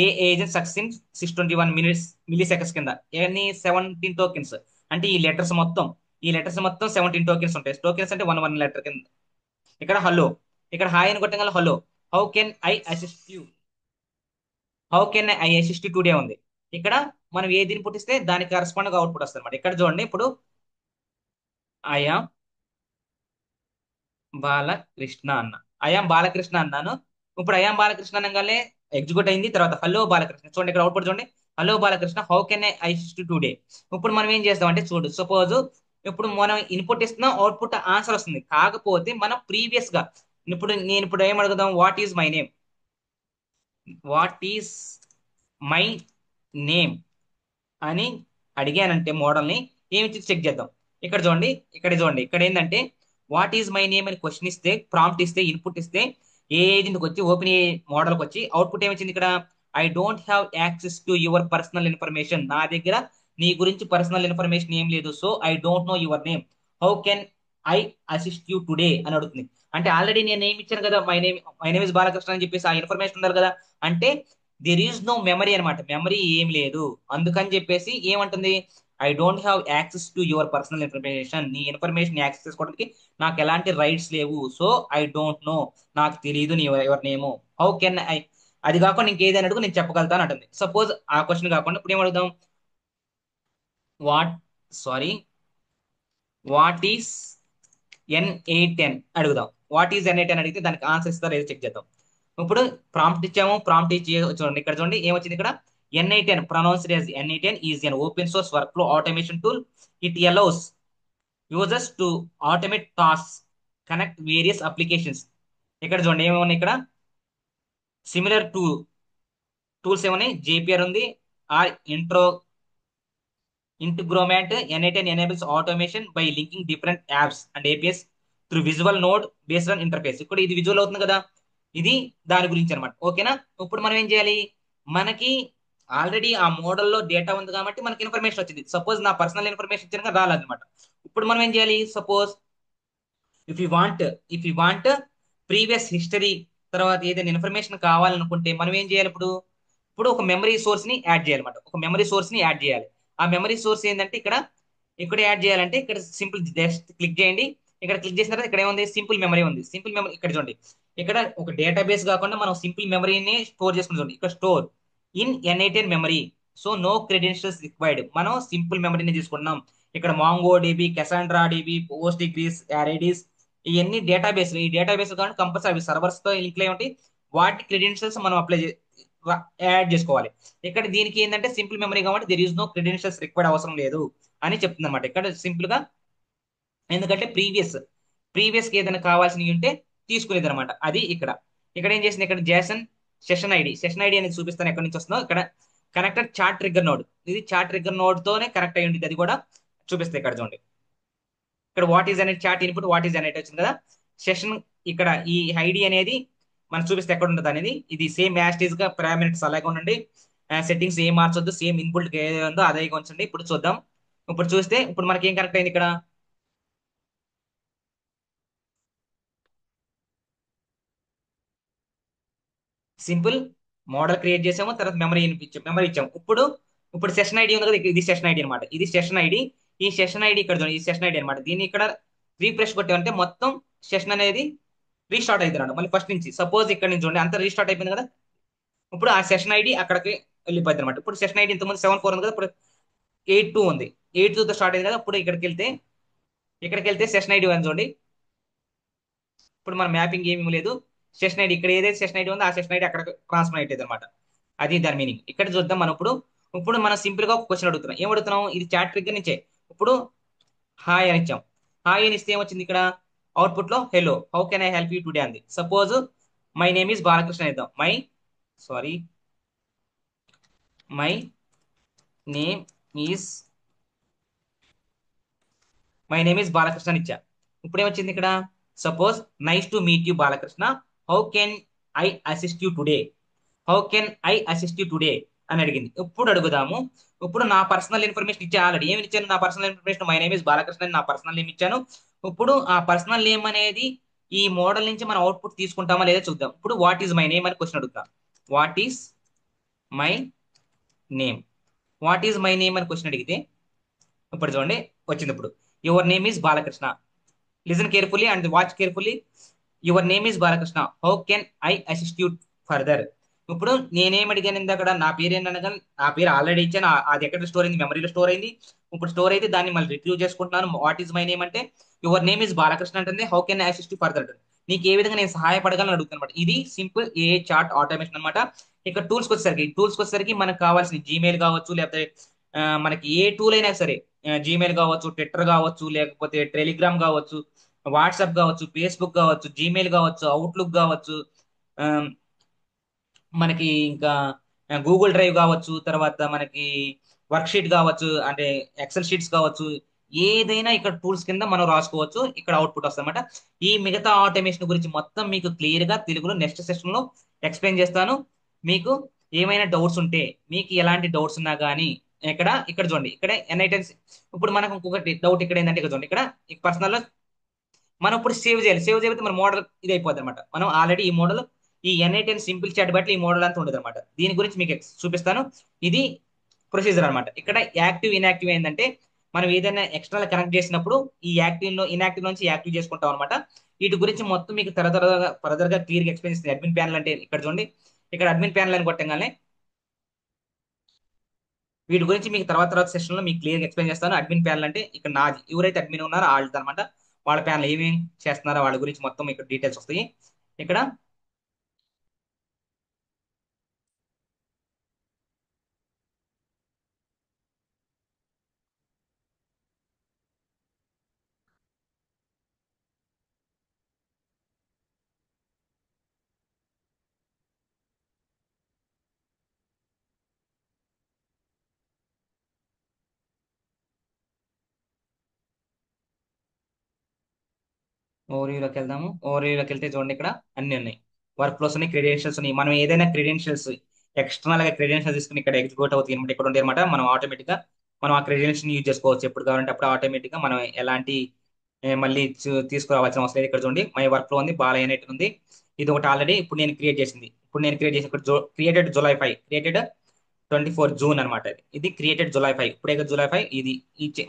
AI agent success in 621 milliseconds కింద, ఎన్ని 17 టోకెన్స్. అంటే ఈ లెటర్స్ మొత్తం 17 టోకెన్స్ ఉంటాయి. టోకెన్స్ అంటే వన్ వన్ లెటర్ కింద. ఇక్కడ హలో, ఇక్కడ హాయ్ అని కొట్టగానే hello, how can I assist you, how can I assist today ఉంది. ఇక్కడ మనం ఏది ఇన్పుట్ ఇస్తే దానికి కరెస్పాండ్ అవుట్పుట్ వస్తుంది అనమాట. ఇక్కడ చూడండి ఇప్పుడు ఐఆమ్ బాలకృష్ణ అన్న, ఐఆమ్ బాలకృష్ణ అన్నాను. ఇప్పుడు ఐఆమ్ బాలకృష్ణ అనగానే ఎగ్జిక్యూట్ అయింది. తర్వాత హలో బాలకృష్ణ, చూడండి ఇక్కడ అవుట్పుట్ చూడండి, hello Balakrishna how can I assist today. ఇప్పుడు మనం ఏం చేస్తాం అంటే చూడు, సపోజ్ ఇప్పుడు మనం ఇన్పుట్ ఇస్తున్నాం, అవుట్పుట్ ఆన్సర్ వస్తుంది. కాకపోతే మనం ప్రీవియస్ గా, నేను ఇప్పుడు ఏం అడుగుదాం, వాట్ ఈస్ మై నేమ్ అని అడిగానంటే మోడల్ని ఏమి చెక్ చేద్దాం. ఇక్కడ చూడండి, ఇక్కడ ఏంటంటే వాట్ ఈజ్ మై నేమ్ అని క్వశ్చన్ ఇస్తే, ప్రాంప్ట్ ఇస్తే, ఇన్పుట్ ఇస్తే, ఏ ఏజెంట్కి వచ్చి ఓపెన్ ఏ మోడల్కి వచ్చి అవుట్పుట్ ఏమొచ్చింది ఇక్కడ, I don't have access to your personal information, నా దగ్గర నీ గురించి పర్సనల్ ఇన్ఫర్మేషన్ ఏం లేదు. So I don't know your name, how can I assist you today అని అడుగుతుంది. అంటే ఆల్రెడీ నేను ఏమి ఇచ్చాను కదా, మై నేమ్ ఇస్ బాలకృష్ణ అని చెప్పేసి ఆ ఇన్ఫర్మేషన్ ఉండాలి కదా. అంటే దేర్ ఈజ్ నో మెమరీ అనమాట, మెమరీ ఏం లేదు. అందుకని చెప్పేసి ఏమంటుంది, I don't have access to your personal information, నీ ఇన్ఫర్మేషన్ యాక్సెస్ చేసుకోవడానికి నాకు ఎలాంటి రైట్స్ లేవు. సో ఐ డోంట్ నో, నాకు తెలియదు నీ ఎవరి నేము, హౌ కెన్ ఐ, అది కాకుండా ఇంకేదైనా అడుగు నేను చెప్పగలుగుతాను అంటుంది. సపోజ్ ఆ క్వశ్చన్ కాకుండా ఇప్పుడు ఏం అడుగుదాం, what sorry what is N810 అడుగుదాం. వాట్ ఈస్ N810 అడిగితే దానికి ఆన్సర్ ఇస్తారో ఏదో చెక్ చేద్దాం. ఇప్పుడు ప్రాంప్ట్ ఇచ్చాము, ప్రాంప్ట్ ఇచ్చి చూడండి ఇక్కడ చూడండి ఏమొచ్చింది ఇక్కడ, N810 pronounced as N810 is an open source work flow automation tool. It allows users to automate task, connect various applications. ఇక్కడ చూడండి ఏమేమి ఇక్కడ, సిమిలర్ టు టూల్స్ ఏమన్నాయి, జేపీఆర్ ఉంది, are ఇంటిగ్రోమాట్. N810 enables automation by linking different apps and APIs through visual node based on interface. ఇక్కడ ఇది visual అవుతుంది కదా, ఇది దాని గురించి అనమాట. ఓకేనా. ఇప్పుడు మనం ఏం చేయాలి, మనకి ఆల్రెడీ ఆ మోడల్లో డేటా ఉంది కాబట్టి మనకి ఇన్ఫర్మేషన్ వచ్చింది. సపోజ్ నా పర్సనల్ ఇన్ఫర్మేషన్ ఇచ్చిన రాలేదన్నమాట. ఇప్పుడు మనం ఏం చేయాలి, suppose if you want if you want previous history, తర్వాత ఏదైనా ఇన్ఫర్మేషన్ కావాలనుకుంటే మనం ఏం చేయాలి, ఇప్పుడు ఒక మెమరీ సోర్స్ ని యాడ్ చేయాలన్నమాట. ఒక మెమరీ సోర్స్ ని యాడ్ చేయాలి. ఆ మెమరీ సోర్స్ ఏంటంటే ఇక్కడ యాడ్ చేయాలంటే ఇక్కడ సింపుల్ జస్ట్ క్లిక్ చేయండి. ఇక్కడ క్లిక్ చేసిన తర్వాత ఇక్కడ ఏముంది, సింపుల్ మెమరీ ఉంది. సింపుల్ మెమరీ ఇక్కడ చూడండి, ఇక్కడ ఒక డేటాబేస్ కాకుండా మనం సింపుల్ మెమరీని స్టోర్ చేసుకుని చూడండి. ఇక్కడ store in N810 memory, so no credentials required. మనం సింపుల్ మెమరీని తీసుకున్నాం. ఇక్కడ Mongo DB, Cassandra DB, Postgres, Redis, ఇవన్నీ డేటాబేస్. ఈ డేటాబేస్ కానీ కంపల్సరీ అవి సర్వర్స్ తో లింక్ అయి ఉంటాయి. వాటి క్రెడెన్షియల్స్ మనం యాడ్ చేసుకోవాలి. ఇక్కడ దీనికి ఏంటంటే సింపుల్ మెమరీ కాబట్టి there is no credentials required, అవసరం లేదు అని చెప్తుంది అనమాట. ఇక్కడ సింపుల్ గా, ఎందుకంటే ప్రీవియస్ కి ఏదైనా కావాల్సినవి ఉంటే తీసుకునేది అనమాట. అది ఇక్కడ ఏం చేసింది, ఇక్కడ సెషన్ ఐడి అనేది చూపిస్తాను ఎక్కడి నుంచి వస్తుందో. ఇక్కడ కనెక్టెడ్ చార్ట్ ట్రిగ్గర్ నోడ్, ఇది చార్ట్ ట్రిగ్గర్ నోడ్ తోనే కనెక్ట్ అయి ఉంటుంది. అది కూడా చూపిస్తాయి. ఇక్కడ చూడండి, ఇక్కడ వాట్ ఈజ్ అనేది చార్ట్ ఇన్పుట్, వాట్ ఈజ్ అనేది వచ్చింది కదా. సెషన్, ఇక్కడ ఈ ఐడి అనేది మనం చూపిస్తే ఎక్కడ ఉంటుంది అనేది, ఇది సేమ్ యాస్టీజ్ గా పారామీటర్స్ అలాగే ఉండండి. సెట్టింగ్స్ ఏం మార్చొద్దు, సేమ్ ఇన్పుట్ ఏది ఉందో అదే ఉంచండి. ఇప్పుడు చూద్దాం. ఇప్పుడు చూస్తే ఇప్పుడు మనకి ఏం కనెక్ట్ అయింది, ఇక్కడ సింపుల్ మోడల్ క్రియేట్ చేసాము, తర్వాత మెమరీ ఇచ్చాము. ఇప్పుడు సెషన్ ఐడి ఉంది కదా, ఇది సెషన్ ఐడి అనమాట. ఇది సెషన్ ఐడి. ఈ సెషన్ ఐడి ఇక్కడ చూడండి, ఈ సెషన్ ఐడి అనమాట. దీన్ని ఇక్కడ రీఫ్రెష్ కొట్టామంటే మొత్తం సెషన్ అనేది రీస్టార్ట్ అవుతున్నాడు మళ్ళీ ఫస్ట్ నుంచి. సపోజ్ ఇక్కడ నుంచి చూడండి అంత రీస్టార్ట్ అయిపోయింది కదా. ఇప్పుడు ఆ సెషన్ ఐడి అక్కడికి వెళ్ళిపోతుంది అనమాట. ఇప్పుడు సెషన్ ఐడి ఇంతకుముందు 7-4 ఉంది కదా, ఇప్పుడు 8-2 ఉంది. 8-2తో స్టార్ట్ అయింది కదా. ఇప్పుడు ఇక్కడికి వెళ్తే సెషన్ ఐడి అని చూడండి. ఇప్పుడు మన మ్యాపింగ్ ఏమీ లేదు. సెషన్ ఐడి ఇక్కడ ఏదైతే సెషన్ ఐడి ఉందో ఆ సెషన్ ఐడి అక్కడ ట్రాన్స్ఫర్ అవుతుంది అనమాట. అది దాని మీనింగ్. ఇక్కడ చూద్దాం మనం ఇప్పుడు మనం సింపుల్ గా ఒక క్వశ్చన్ అడుగుతున్నాం. ఏం అడుగుతున్నాం? ఇది చాట్ ట్రిగ్గర్ నుంచే. ఇప్పుడు హాయ్ అని ఇచ్చాం. హాయ్ అని ఇస్తే ఏమొచ్చింది ఇక్కడ? అవుట్పుట్ లో hello how can I help you today అంది. Suppose my name is Balakrishna ఇద్దాం. Sorry my name is my name is Balakrishna అని ఇచ్చా. ఇప్పుడు ఏమొచ్చింది ఇక్కడ? Suppose nice to meet you Balakrishna, how can I assist you today, how can I assist you today అని అడిగింది. ఇప్పుడు అడుగుదాము. ఇప్పుడు నా పర్సనల్ ఇన్ఫర్మేషన్ ఇచ్చా. ఆల్రెడీ ఏమి ఇచ్చాను? నా personal information my name is Balakrishna అని నా పర్సనల్ నేమ్ ఇచ్చాను. ఇప్పుడు ఆ పర్సనల్ నేమ్ అనేది ఈ మోడల్ నుంచి మనం అవుట్పుట్ తీసుకుంటామా లేదా చూద్దాం. ఇప్పుడు వాట్ ఈజ్ మై నేమ్ అని క్వశ్చన్ అడుగుతాం. What is my name what is my name అని క్వశ్చన్ అడిగితే ఇప్పుడు చూడండి వచ్చింది. ఇప్పుడు your name is Balakrishna. Listen carefully and watch carefully. Your name is Balakrishna, how can I assist you further. ఇప్పుడు నేనేం అడిగాను ఇందాక? నా పేరు ఏంటనగా నా పేరు ఆల్రెడీ ఇచ్చాను. అది ఎక్కడ స్టోర్ అయింది? మెమరీలో స్టోర్ అయింది. ఇప్పుడు స్టోర్ అయితే దాన్ని మళ్ళీ రిట్రీవ్ చేసుకుంటున్నాను. వాట్ ఈజ్ మై నేమ్ అంటే యువర్ నేమ్ ఈజ్ బాలకృష్ణ అంటుంది. How can I assist you further అంటుంది. నీకు ఏ విధంగా నేను సహాయపడగలను అడుగుతాను అనమాట. ఇది సింపుల్ ఏ చార్ట్ ఆటోమేషన్ అనమాట. ఇక టూల్స్కి వచ్చేసరికి మనకు కావాల్సిన జీమెయిల్ కావచ్చు, లేకపోతే మనకి ఏ టూల్ అయినా సరే, జీమెయిల్ కావచ్చు, ట్విట్టర్ కావచ్చు, లేకపోతే టెలిగ్రామ్ కావచ్చు, వాట్సాప్ కావచ్చు, ఫేస్బుక్ కావచ్చు, జీమెయిల్ కావచ్చు, అవుట్లుక్ కావచ్చు, ఆ, మనకి ఇంకా గూగుల్ డ్రైవ్ కావచ్చు, తర్వాత మనకి వర్క్ షీట్ కావచ్చు, అంటే ఎక్సెల్ షీట్స్ కావచ్చు. ఏదైనా ఇక్కడ టూల్స్ కింద మనం రాసుకోవచ్చు. ఇక్కడ అవుట్పుట్ వస్తుంది అనమాట. ఈ మిగతా ఆటోమేషన్ గురించి మొత్తం మీకు క్లియర్ గా తెలుగులో నెక్స్ట్ సెషన్ లో ఎక్స్ప్లెయిన్ చేస్తాను. మీకు ఏమైనా డౌట్స్ ఉంటే, మీకు ఎలాంటి డౌట్స్ ఉన్నా కానీ ఇక్కడ చూడండి. ఇక్కడ ఎన్ఐటెన్స్. ఇప్పుడు మనకు ఇంకొకటి డౌట్ ఇక్కడ ఏంటంటే, ఇక్కడ చూడండి. ఇక్కడ పర్సనల్ మనం ఇప్పుడు సేవ్ చేయాలి. సేవ్ చేయకపోతే మన మోడల్ ఇది అయిపోద్ది అనమాట. మనం ఆల్రెడీ ఈ మోడల్ ఈ ఎన్ఐ10 సింపుల్ చాట్ బట్టి ఈ మోడల్ అంతా ఉండదు అనమాట. దీని గురించి మీకు చూపిస్తాను. ఇది ప్రొసీజర్ అనమాట. ఇక్కడ యాక్టివ్ ఇన్యాక్టివ్ ఏంటంటే, మనం ఏదైనా ఎక్స్టర్నల్ కనెక్ట్ చేసినప్పుడు ఈ ఇన్యాక్టివ్ నుంచి యాక్టివ్ చేసుకుంటాం అనమాట. వీటి గురించి మొత్తం మీకు ఫర్దర్ గా క్లియర్ గా ఎక్స్ప్లెయిన్ చేస్తుంది. అడ్మిన్ ప్యానల్ అంటే ఇక్కడ చూడండి. ఇక్కడ అడ్మిన్ ప్యానల్ అని కొట్టగానే వీటి గురించి మీకు తర్వాత సెషన్ లో మీకు క్లియర్ గా ఎక్స్ప్లెయిన్ చేస్తాను. అడ్మిన్ ప్యానల్ అంటే ఇక్కడ నాది, ఎవరైతే అడ్మిన్ ఉన్నారో వాళ్ళది అనమాట. వాళ్ళ ప్యానల్ ఏమేమి చేస్తున్నారో వాళ్ళ గురించి మొత్తం ఇక్కడ డీటెయిల్స్ వస్తాయి. ఇక్కడ ఓవర్వ్యూలోకి వెళ్దాము. ఓవర్వ్యూలోకి వెళ్తే చూడండి, ఇక్కడ అన్ని ఉన్నాయి. వర్క్ ఫ్లోస్ ఉన్నాయి, క్రెడెన్షియల్స్ ఉన్నాయి. మనం ఏదైనా క్రెడెన్షియల్స్ ఎక్స్టర్నల్ గా క్రెడెన్షియల్స్ తీసుకుని ఇక్కడ ఎగ్జిక్యూట్ అవుతాయి అనమాట. ఇక్కడ ఉంటాయి అనమాట. మనం ఆటోమేటిక్ గా మనం ఆ క్రెడెన్షియల్ యూజ్ చేసుకోవచ్చు. ఎప్పుడు కావాలంటే అప్పుడు ఆటోమేటిక్ గా మనం ఎలాంటి మళ్ళీ తీసుకురావాల్సిన అవసరం లేదు. ఇక్కడ చూడండి మై వర్క్ ఫ్లో ఉంది, బాలయ్య అనేది ఉంది. ఇది ఒకటి ఆల్రెడీ ఇప్పుడు నేను క్రియేట్ చేసింది. ఇప్పుడు నేను క్రియేట్ చేసి ఇక్కడ క్రియేటెడ్ జూలై 5, క్రియేటెడ్ 24 జూన్ అనమాట. ఇది క్రియేటెడ్ జూలై 5. ఇప్పుడే జూలై 5 ఇది.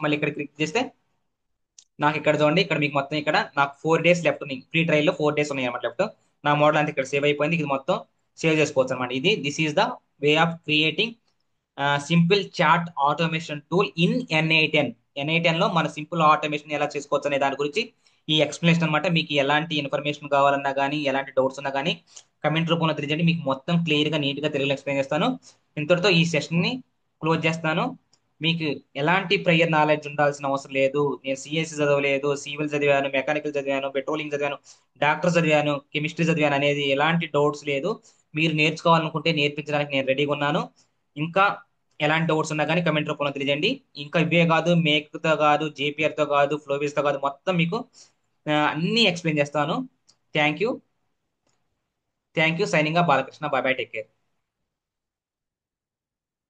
మళ్ళీ ఇక్కడ క్లిక్ చేస్తే నాకు ఇక్కడ చూడండి. ఇక్కడ మీకు మొత్తం ఇక్కడ నాకు 4 డేస్ లెఫ్ట్ ఉన్నాయి. ఫ్రీ ట్రయల్ లో 4 డేస్ ఉన్నాయి అన్నమాట లెఫ్ట్. నా మోడల్ అంతా ఇక్కడ సేవ్ అయిపోయింది. ఇది మొత్తం సేవ్ చేసుకోవచ్చు అనమాట. This is the way of creating simple chat automation tool in n8n లో మన సింపుల్ ఆటోమేషన్ ఎలా చేసుకోవచ్చు అనే దాని గురించి ఈ ఎక్స్ప్లెనేషన్ అనమాట. మీకు ఎలాంటి ఇన్ఫర్మేషన్ కావాలన్నా కానీ, ఎలాంటి డౌట్స్ ఉన్నా కానీ కమెంట్ రూపంలో తెలియజేయండి. మీకు మొత్తం క్లియర్ గా నీట్ గా తెలుగులో ఎక్స్ప్లెయిన్ చేస్తాను. ఇంతటితో ఈ సెషన్ ని క్లోజ్ చేస్తాను. మీకు ఎలాంటి ప్రియర్ నాలెడ్జ్ ఉండాల్సిన అవసరం లేదు. నేను సిఎస్సి చదవలేదు, సివిల్ చదివాను, మెకానికల్ చదివాను, పెట్రోలింగ్ చదివాను, డాక్టర్ చదివాను, కెమిస్ట్రీ చదివాను అనేది ఎలాంటి డౌట్స్ లేదు. మీరు నేర్చుకోవాలనుకుంటే నేర్పించడానికి నేను రెడీగా ఉన్నాను. ఇంకా ఎలాంటి డౌట్స్ ఉన్నా కానీ కమెంట్ రూపంలో తెలియజేయండి. ఇంకా ఇవే కాదు, మేక్ తో కాదు, జేపీఆర్ తో కాదు, ఫ్లోబీస్ తో కాదు, మొత్తం మీకు అన్ని ఎక్స్ప్లెయిన్ చేస్తాను. Thank you. Thank you. Signing off Balakrishna. By by. Take care.